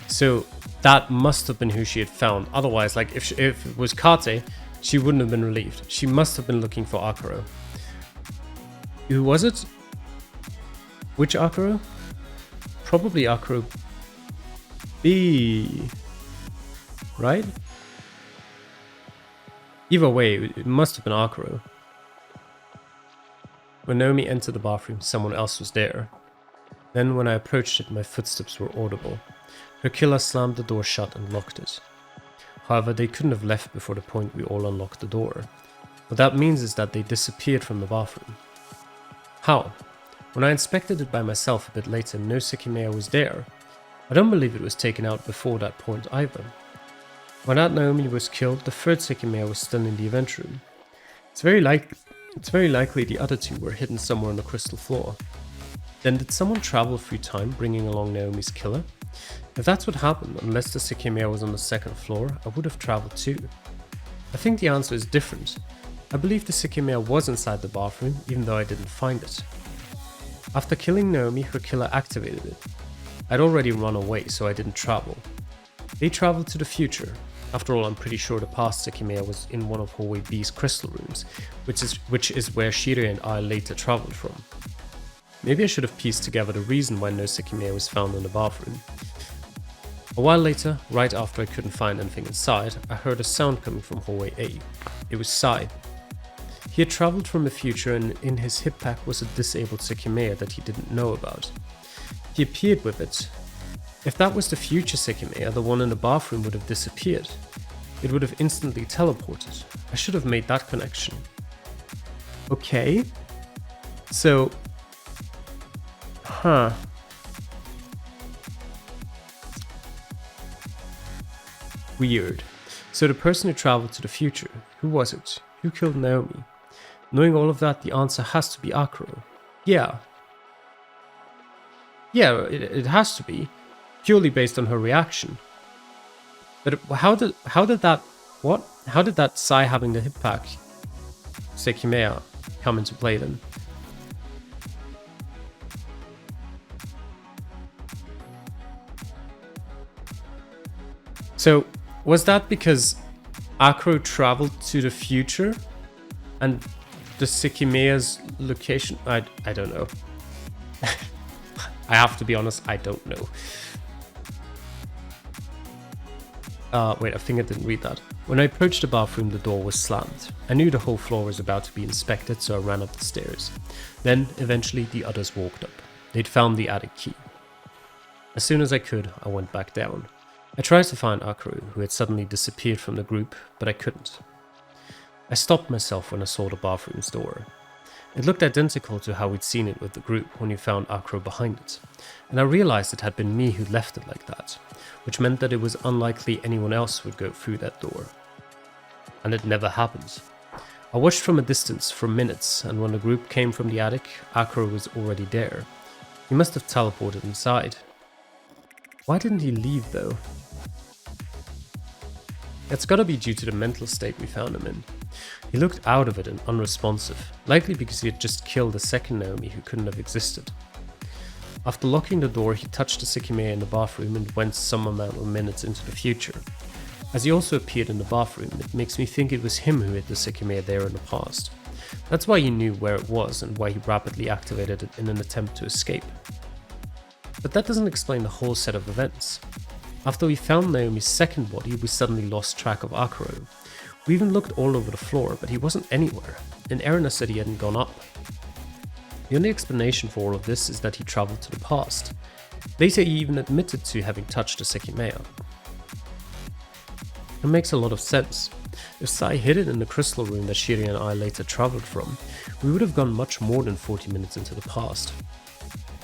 So that must have been who she had found. Otherwise, like if it was Kate, she wouldn't have been relieved. She must have been looking for Akuro. Who was it? Which Akuro? Probably Akuro B. Right? Either way, it must have been Akuro. When Naomi entered the bathroom, someone else was there. Then when I approached it, my footsteps were audible. Her killer slammed the door shut and locked it. However, they couldn't have left before the point we all unlocked the door. What that means is that they disappeared from the bathroom. How? When I inspected it by myself a bit later, no Sekimeiya was there. I don't believe it was taken out before that point either. When Aunt Naomi was killed, the third Sekimeiya was still in the event room. It's very likely the other two were hidden somewhere on the crystal floor. Then did someone travel through time, bringing along Naomi's killer? If that's what happened, unless the Sekimeiya was on the second floor, I would have traveled too. I think the answer is different. I believe the Sekimeiya was inside the bathroom, even though I didn't find it. After killing Naomi, her killer activated it. I'd already run away, so I didn't travel. They traveled to the future. After all, I'm pretty sure the past Sekimeiya was in one of Hallway B's crystal rooms, which is where Shire and I later traveled from. Maybe I should have pieced together the reason why no Sekimeiya was found in the bathroom. A while later, right after I couldn't find anything inside, I heard a sound coming from Hallway A. It was Sai. He had traveled from the future, and in his hip pack was a disabled Sekimeiya that he didn't know about. He appeared with it. If that was the future Sekimeiya, the one in the bathroom would have disappeared. It would have instantly teleported. I should have made that connection. Okay. So... Huh. Weird. So the person who traveled to the future, who was it? Who killed Naomi? Knowing all of that, the answer has to be Akuro. Yeah. Yeah, it has to be. Purely based on her reaction. But how did that... What? How did that Sai having the hip pack Sekimeiya come into play then? So, was that because Akuro traveled to the future and the Sekimeiya's location? I don't know. I have to be honest, I don't know. Wait, I think I didn't read that. When I approached the bathroom, the door was slammed. I knew the whole floor was about to be inspected, so I ran up the stairs. Then, eventually, the others walked up. They'd found the attic key. As soon as I could, I went back down. I tried to find Akuro, who had suddenly disappeared from the group, but I couldn't. I stopped myself when I saw the bathroom's door. It looked identical to how we'd seen it with the group when we found Akuro behind it, and I realized it had been me who left it like that, which meant that it was unlikely anyone else would go through that door. And it never happened. I watched from a distance for minutes, and when the group came from the attic, Akuro was already there. He must have teleported inside. Why didn't he leave though? It's gotta be due to the mental state we found him in. He looked out of it and unresponsive, likely because he had just killed a second Naomi who couldn't have existed. After locking the door, he touched the Sekimeiya in the bathroom and went some amount of minutes into the future. As he also appeared in the bathroom, it makes me think it was him who hit the Sekimeiya there in the past. That's why he knew where it was and why he rapidly activated it in an attempt to escape. But that doesn't explain the whole set of events. After we found Naomi's second body, we suddenly lost track of Akuro. We even looked all over the floor, but he wasn't anywhere, and Erina said he hadn't gone up. The only explanation for all of this is that he travelled to the past. Later he even admitted to having touched the Sekimeiya. It makes a lot of sense. If Sai hid it in the crystal room that Shiri and I later travelled from, we would have gone much more than 40 minutes into the past.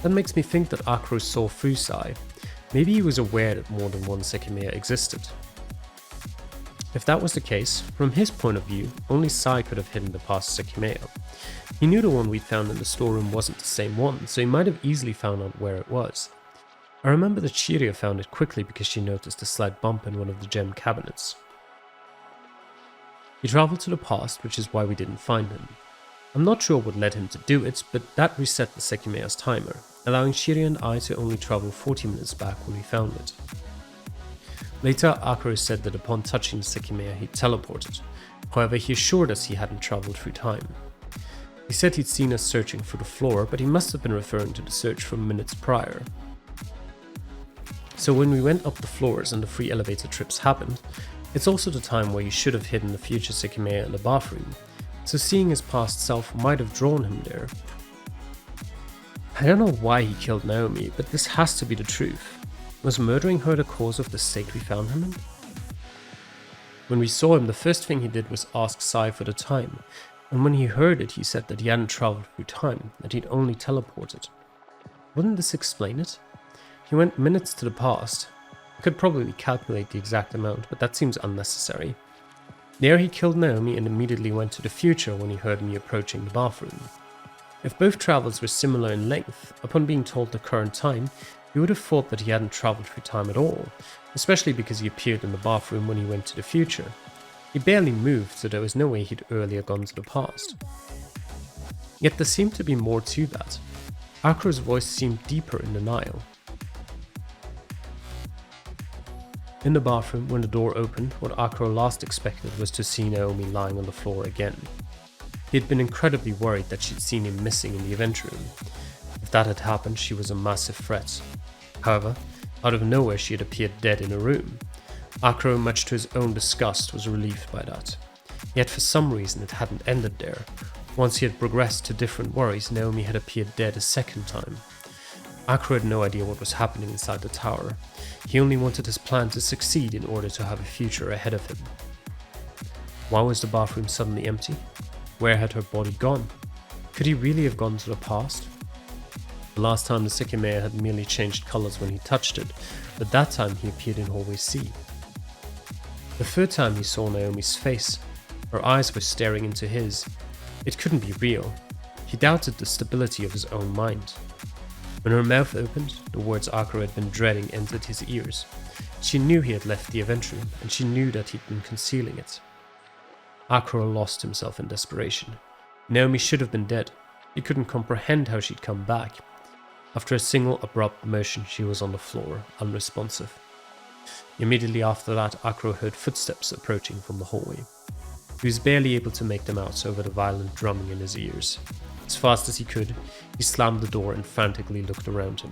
That makes me think that Akuro saw through Sai. Maybe he was aware that more than one Sekimeiya existed. If that was the case, from his point of view, only Sai could have hidden the past Sekimeiya. He knew the one we'd found in the storeroom wasn't the same one, so he might have easily found out where it was. I remember that Shirya found it quickly because she noticed a slight bump in one of the gem cabinets. He travelled to the past, which is why we didn't find him. I'm not sure what led him to do it, but that reset the Sekimeiya's timer, allowing Shirya and I to only travel 40 minutes back when we found it. Later, Akuro said that upon touching the Sekimeiya he teleported, however he assured us he hadn't travelled through time. He said he'd seen us searching for the floor, but he must have been referring to the search from minutes prior. So when we went up the floors and the free elevator trips happened, it's also the time where he should have hidden the future Sekimeiya in the bathroom, so seeing his past self might have drawn him there. I don't know why he killed Naomi, but this has to be the truth. Was murdering her the cause of the state we found him in? When we saw him, the first thing he did was ask Sai for the time, and when he heard it, he said that he hadn't travelled through time, that he'd only teleported. Wouldn't this explain it? He went minutes to the past. I could probably calculate the exact amount, but that seems unnecessary. There he killed Naomi and immediately went to the future when he heard me approaching the bathroom. If both travels were similar in length, upon being told the current time, you would have thought that he hadn't travelled through time at all, especially because he appeared in the bathroom when he went to the future. He barely moved, so there was no way he'd earlier gone to the past. Yet there seemed to be more to that. Akuro's voice seemed deeper in denial. In the bathroom, when the door opened, what Akuro last expected was to see Naomi lying on the floor again. He had been incredibly worried that she'd seen him missing in the event room. If that had happened, she was a massive threat. However, out of nowhere she had appeared dead in a room. Akuro, much to his own disgust, was relieved by that. Yet for some reason it hadn't ended there. Once he had progressed to different worries, Naomi had appeared dead a second time. Akuro had no idea what was happening inside the tower. He only wanted his plan to succeed in order to have a future ahead of him. Why was the bathroom suddenly empty? Where had her body gone? Could he really have gone to the past? The last time the Sekimeiya had merely changed colors when he touched it, but that time he appeared in hallway C. The third time he saw Naomi's face. Her eyes were staring into his. It couldn't be real. He doubted the stability of his own mind. When her mouth opened, the words Akuro had been dreading entered his ears. She knew he had left the event room, and she knew that he'd been concealing it. Akuro lost himself in desperation. Naomi should have been dead. He couldn't comprehend how she'd come back. After a single abrupt motion, she was on the floor, unresponsive. Immediately after that, Akuro heard footsteps approaching from the hallway. He was barely able to make them out over the violent drumming in his ears. As fast as he could, he slammed the door and frantically looked around him.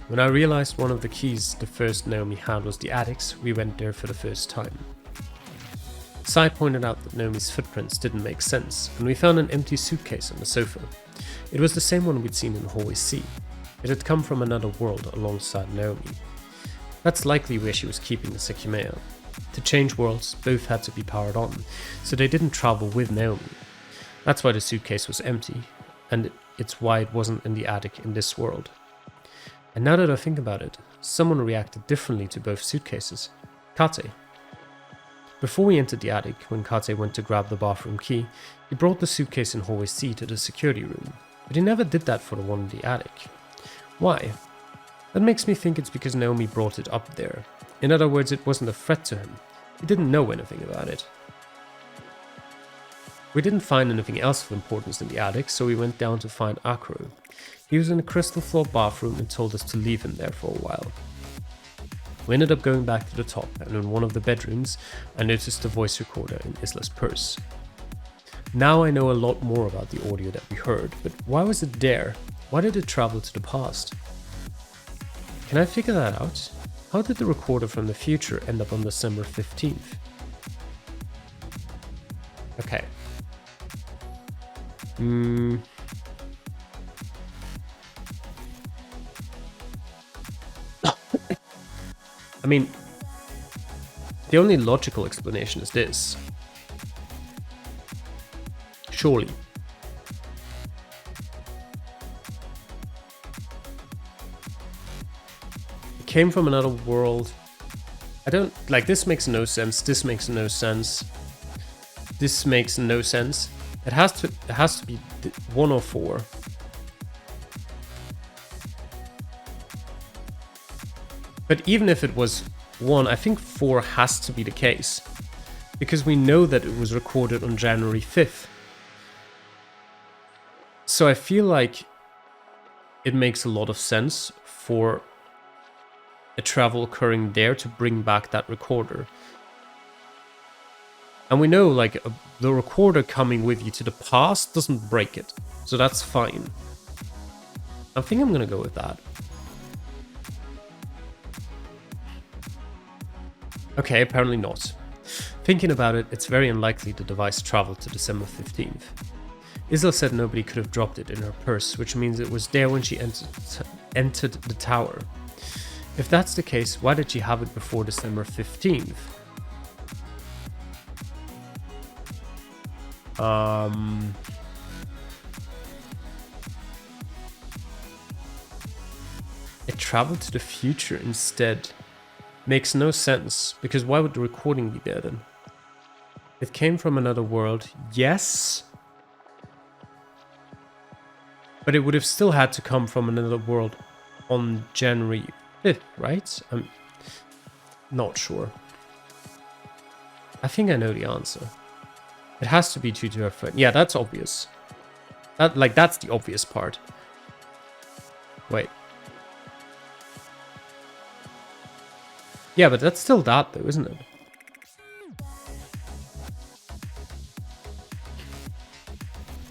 When I realized one of the keys the first Naomi had was the attic's, we went there for the first time. Sai pointed out that Naomi's footprints didn't make sense, and we found an empty suitcase on the sofa. It was the same one we'd seen in hallway C. It had come from another world alongside Naomi. That's likely where she was keeping the Sekimeiya. To change worlds, both had to be powered on, so they didn't travel with Naomi. That's why the suitcase was empty, and it's why it wasn't in the attic in this world. And now that I think about it, someone reacted differently to both suitcases. Kate. Before we entered the attic, when Kate went to grab the bathroom key, he brought the suitcase and hallway C to the security room, but he never did that for the one in the attic. Why? That makes me think it's because Naomi brought it up there. In other words, it wasn't a threat to him. He didn't know anything about it. We didn't find anything else of importance in the attic, so we went down to find Akro. He was in a crystal floor bathroom and told us to leave him there for a while. We ended up going back to the top, and in one of the bedrooms, I noticed the voice recorder in Isla's purse. Now I know a lot more about the audio that we heard, but why was it there? Why did it travel to the past? Can I figure that out? How did the recorder from the future end up on December 15th? Okay. I mean, the only logical explanation is this. Surely. It came from another world. I don't, like, this makes no sense. This makes no sense. This makes no sense. It has to be 1 or 4. But even if it was 1, I think 4 has to be the case. Because we know that it was recorded on January 5th. So I feel like it makes a lot of sense for a travel occurring there to bring back that recorder. And we know, like, the recorder coming with you to the past doesn't break it. So that's fine. I think I'm gonna go with that. Okay, apparently not. Thinking about it, it's very unlikely the device traveled to December 15th. Isla said nobody could have dropped it in her purse, which means it was there when she entered the tower. If that's the case, why did she have it before December 15th? It traveled to the future instead. Makes no sense, because why would the recording be there then? It came from another world, yes. But it would have still had to come from another world on January 5th, right? I'm not sure. I think I know the answer. It has to be due to her friend. Yeah, that's obvious. That's the obvious part. Wait. Yeah, but that's still that though, isn't it?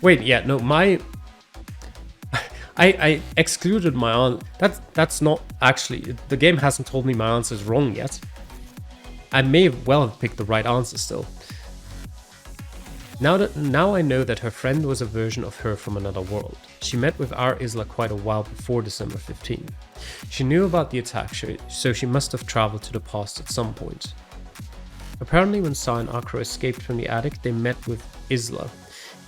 Wait, yeah, no, I excluded my answer. That's not actually, the game hasn't told me my answer is wrong yet. I may well have picked the right answer still. Now I know that her friend was a version of her from another world. She met with our Isla quite a while before December 15th. She knew about the attack, so she must have traveled to the past at some point. Apparently when Sai and Akro escaped from the attic, they met with Isla.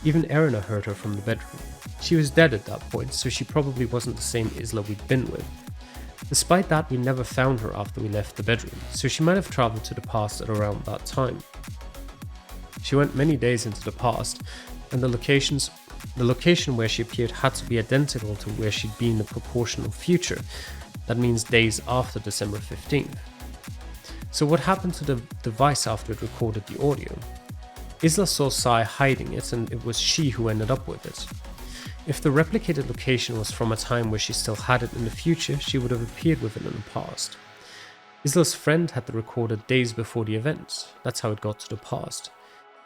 Even Erina heard her from the bedroom. She was dead at that point, so she probably wasn't the same Isla we'd been with. Despite that, we never found her after we left the bedroom, so she might have traveled to the past at around that time. She went many days into the past, and the location where she appeared had to be identical to where she'd been in the proportional future. That means days after December 15th. So what happened to the device after it recorded the audio? Isla saw Sai hiding it, and it was she who ended up with it. If the replicated location was from a time where she still had it in the future, she would have appeared with it in the past. Isla's friend had the recorder days before the event. That's how it got to the past.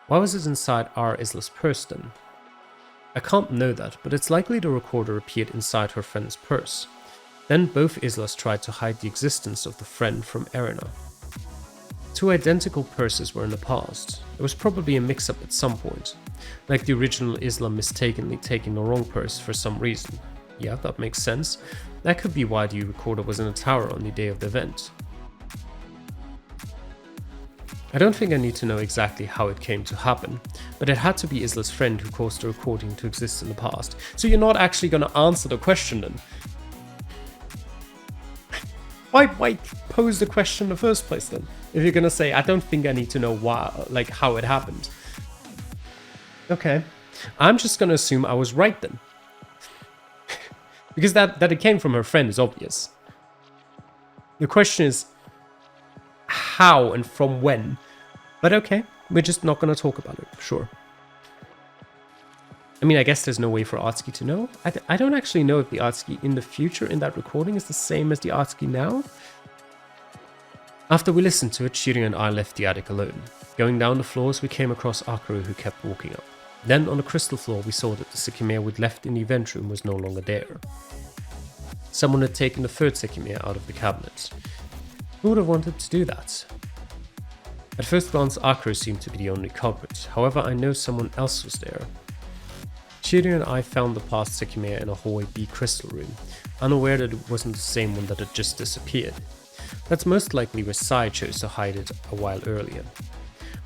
Why was it inside our Isla's purse then? I can't know that, but it's likely the recorder appeared inside her friend's purse. Then both Islas tried to hide the existence of the friend from Erina. 2 identical purses were in the past. It was probably a mix-up at some point, like the original Isla mistakenly taking the wrong purse for some reason. Yeah, that makes sense. That could be why the recorder was in a tower on the day of the event. I don't think I need to know exactly how it came to happen, but it had to be Isla's friend who caused the recording to exist in the past. So you're not actually going to answer the question then? Why pose the question in the first place then? If you're gonna say, I don't think I need to know why, like how it happened. Okay, I'm just gonna assume I was right then. Because that it came from her friend is obvious. The question is how and from when. But okay, we're just not gonna talk about it, sure. I mean, I guess there's no way for Atsuki to know. I don't actually know if the Atsuki in the future in that recording is the same as the Atsuki now. After we listened to it, Shiryu and I left the attic alone. Going down the floors, we came across Akaru, who kept walking up. Then on the crystal floor, we saw that the Sekimeiya we'd left in the event room was no longer there. Someone had taken the third Sekimeiya out of the cabinet. Who would have wanted to do that? At first glance, Akaru seemed to be the only culprit. However, I know someone else was there. Shiryu and I found the past Sekimeiya in a hallway B crystal room, unaware that it wasn't the same one that had just disappeared. That's most likely where Sai chose to hide it a while earlier.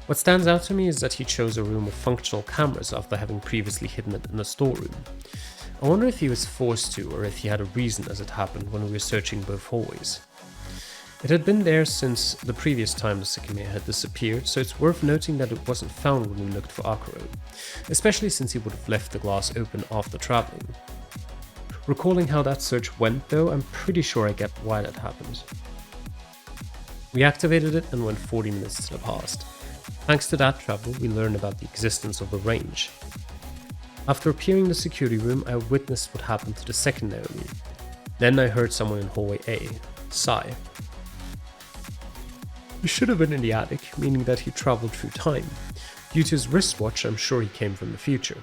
What stands out to me is that he chose a room with functional cameras after having previously hidden it in a storeroom. I wonder if he was forced to, or if he had a reason as it happened when we were searching both hallways. It had been there since the previous time the Sekimeiya had disappeared, so it's worth noting that it wasn't found when we looked for Akaru, especially since he would have left the glass open after traveling. Recalling how that search went though, I'm pretty sure I get why that happened. We activated it and went 40 minutes to the past. Thanks to that travel, we learned about the existence of the range. After appearing in the security room, I witnessed what happened to the second Naomi. Then I heard someone in hallway A, Sai. He should have been in the attic, meaning that he traveled through time. Due to his wristwatch, I'm sure he came from the future.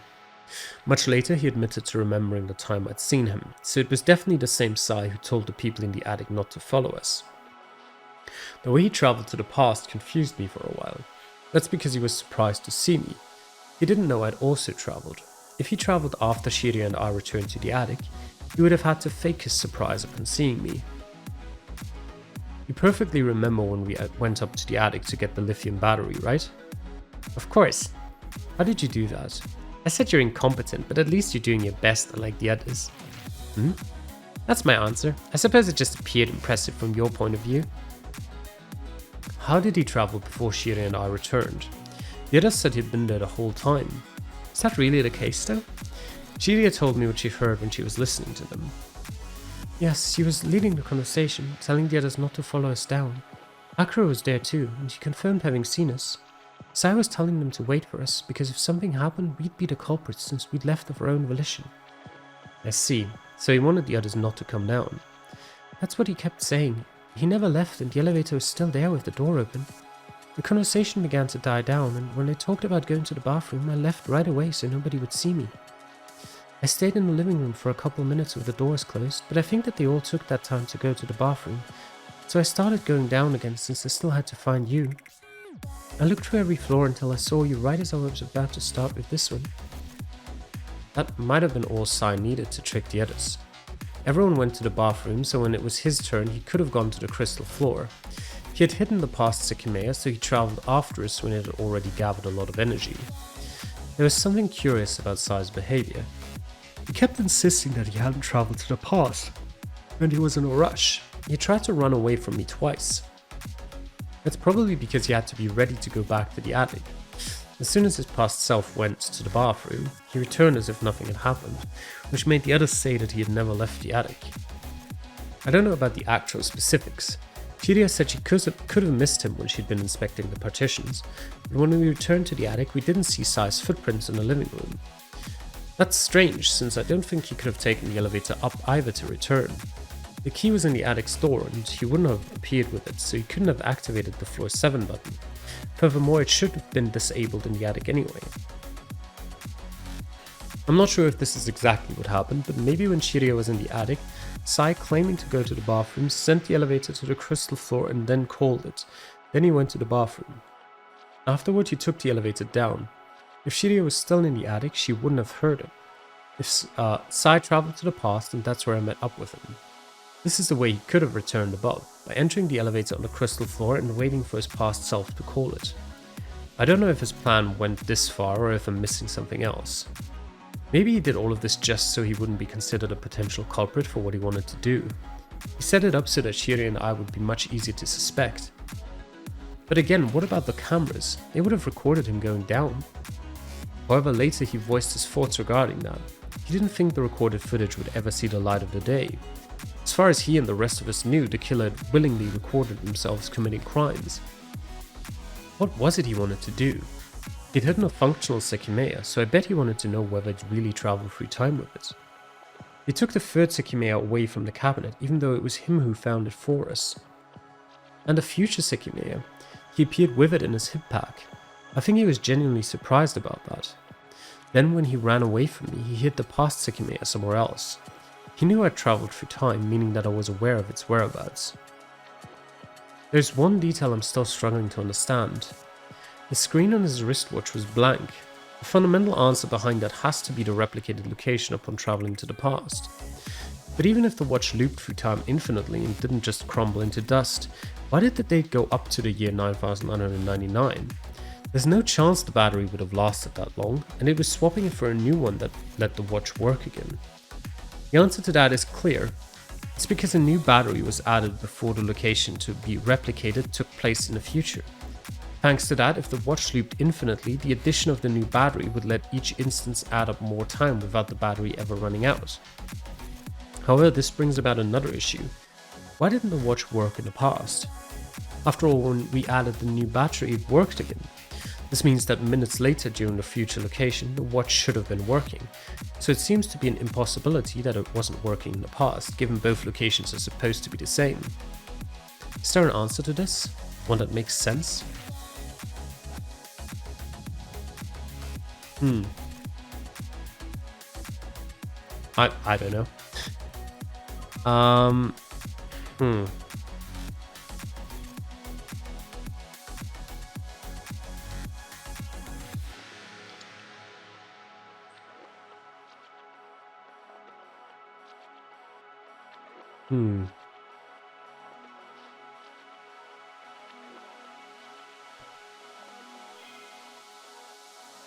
Much later, he admitted to remembering the time I'd seen him, so it was definitely the same Sai who told the people in the attic not to follow us. The way he traveled to the past confused me for a while. That's because he was surprised to see me. He didn't know I'd also traveled. If he traveled after Shiryu and I returned to the attic, he would have had to fake his surprise upon seeing me. You perfectly remember when we went up to the attic to get the lithium battery, right? Of course. How did you do that? I said you're incompetent, but at least you're doing your best unlike the others. That's my answer. I suppose it just appeared impressive from your point of view. How did he travel before Shiryu and I returned? The others said he'd been there the whole time. Is that really the case though? Shiryu told me what she heard when she was listening to them. Yes, she was leading the conversation, telling the others not to follow us down. Akaru was there too, and she confirmed having seen us. Sai was telling them to wait for us, because if something happened, we'd be the culprits since we'd left of our own volition. I see, so he wanted the others not to come down. That's what he kept saying. He never left and the elevator was still there with the door open. The conversation began to die down, and when they talked about going to the bathroom, I left right away so nobody would see me. I stayed in the living room for a couple minutes with the doors closed, but I think that they all took that time to go to the bathroom, so I started going down again since I still had to find you. I looked through every floor until I saw you right as I was about to start with this one. That might have been all Sai needed to trick the others. Everyone went to the bathroom, so when it was his turn, he could have gone to the crystal floor. He had hidden the past Sekimeiya, so he travelled after us when it had already gathered a lot of energy. There was something curious about Sai's behaviour. He kept insisting that he hadn't travelled to the past, and he was in a rush. He tried to run away from me twice. That's probably because he had to be ready to go back to the attic. As soon as his past self went to the bathroom, he returned as if nothing had happened, which made the others say that he had never left the attic. I don't know about the actual specifics. Shiryu said she could have missed him when she'd been inspecting the partitions, but when we returned to the attic we didn't see Sai's footprints in the living room. That's strange, since I don't think he could have taken the elevator up either to return. The key was in the attic's door and he wouldn't have appeared with it, so he couldn't have activated the floor 7 button. Furthermore, it should have been disabled in the attic anyway. I'm not sure if this is exactly what happened, but maybe when Shiryu was in the attic, Sai, claiming to go to the bathroom, sent the elevator to the crystal floor and then called it. Then he went to the bathroom. Afterward, he took the elevator down. If Shiryu was still in the attic, she wouldn't have heard it. If Sai traveled to the past, and that's where I met up with him. This is the way he could have returned above, by entering the elevator on the crystal floor and waiting for his past self to call it. I don't know if his plan went this far or if I'm missing something else. Maybe he did all of this just so he wouldn't be considered a potential culprit for what he wanted to do. He set it up so that Shiri and I would be much easier to suspect. But again, what about the cameras? They would have recorded him going down. However, later he voiced his thoughts regarding that. He didn't think the recorded footage would ever see the light of the day. As far as he and the rest of us knew, the killer had willingly recorded themselves committing crimes. What was it he wanted to do? He'd hidden a functional Sekimeiya, so I bet he wanted to know whether he'd really traveled through time with it. He took the third Sekimeiya away from the cabinet, even though it was him who found it for us. And the future Sekimeiya, he appeared with it in his hip pack. I think he was genuinely surprised about that. Then when he ran away from me, he hid the past Sekimeiya somewhere else. He knew I'd traveled through time, meaning that I was aware of its whereabouts. There's one detail I'm still struggling to understand. The screen on his wristwatch was blank. The fundamental answer behind that has to be the replicated location upon traveling to the past. But even if the watch looped through time infinitely and didn't just crumble into dust, why did the date go up to the year 9999? There's no chance the battery would have lasted that long, and it was swapping it for a new one that let the watch work again. The answer to that is clear. It's because a new battery was added before the location to be replicated took place in the future. Thanks to that, if the watch looped infinitely, the addition of the new battery would let each instance add up more time without the battery ever running out. However, this brings about another issue. Why didn't the watch work in the past? After all, when we added the new battery, it worked again. This means that minutes later during the future location, the watch should have been working. So it seems to be an impossibility that it wasn't working in the past, given both locations are supposed to be the same. Is there an answer to this? One that makes sense? I don't know.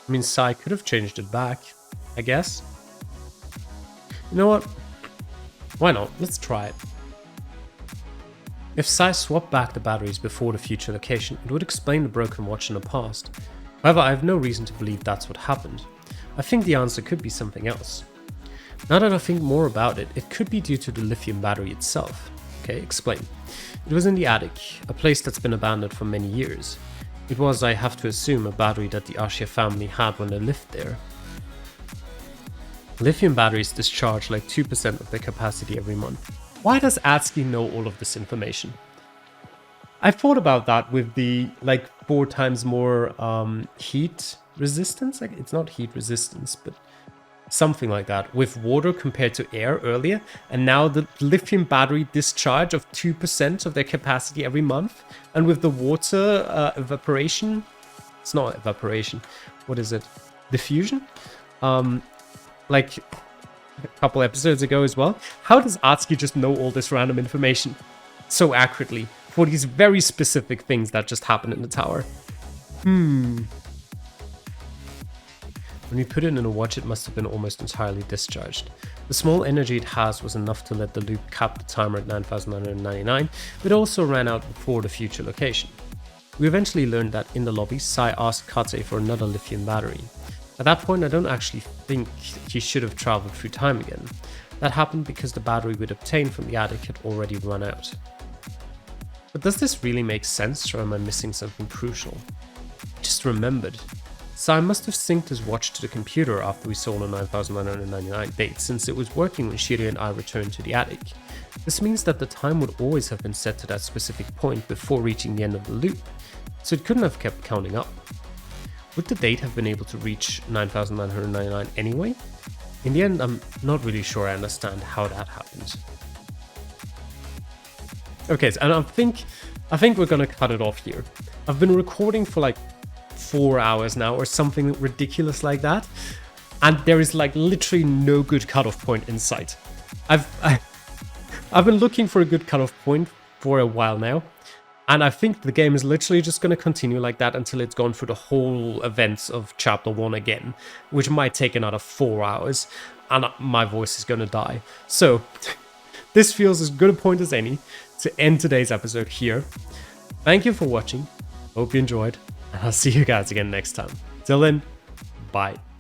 I mean, Sai could have changed it back, I guess. You know what? Why not? Let's try it. If Sai swapped back the batteries before the future location, it would explain the broken watch in the past. However, I have no reason to believe that's what happened. I think the answer could be something else. Now that I think more about it, it could be due to the lithium battery itself. Okay, explain. It was in the attic, a place that's been abandoned for many years. It was, I have to assume, a battery that the Ashia family had when they lived there. Lithium batteries discharge like 2% of their capacity every month. Why does Atsuki know all of this information? I thought about that with the 4 times more heat resistance. Like, it's not heat resistance, but something like that, with water compared to air earlier, and now the lithium battery discharge of 2% of their capacity every month, and with the water evaporation, it's not evaporation, what is it, diffusion, like a couple episodes ago as well. How does Atsuki just know all this random information so accurately for these very specific things that just happened in the tower? When we put it in a watch, it must have been almost entirely discharged. The small energy it has was enough to let the loop cap the timer at 9999, but it also ran out before the future location. We eventually learned that in the lobby, Sai asked Kate for another lithium battery. At that point, I don't actually think he should have traveled through time again. That happened because the battery we'd obtained from the attic had already run out. But does this really make sense, or am I missing something crucial? I just remembered. Sai must have synced his watch to the computer after we saw the 9999 date, since it was working when Shiri and I returned to the attic. This means that the time would always have been set to that specific point before reaching the end of the loop, so it couldn't have kept counting up. Would the date have been able to reach 9999 anyway? In the end, I'm not really sure I understand how that happened. Okay, so, and I think we're gonna cut it off here. I've been recording for like 4 hours now or something ridiculous like that, and there is like literally no good cutoff point in sight. I've been looking for a good cutoff point for a while now, and I think the game is literally just going to continue like that until it's gone through the whole events of chapter 1 again, which might take another 4 hours, and my voice is going to die. So this feels as good a point as any to end today's episode here. Thank you for watching. Hope you enjoyed, and I'll see you guys again next time. Till then, bye.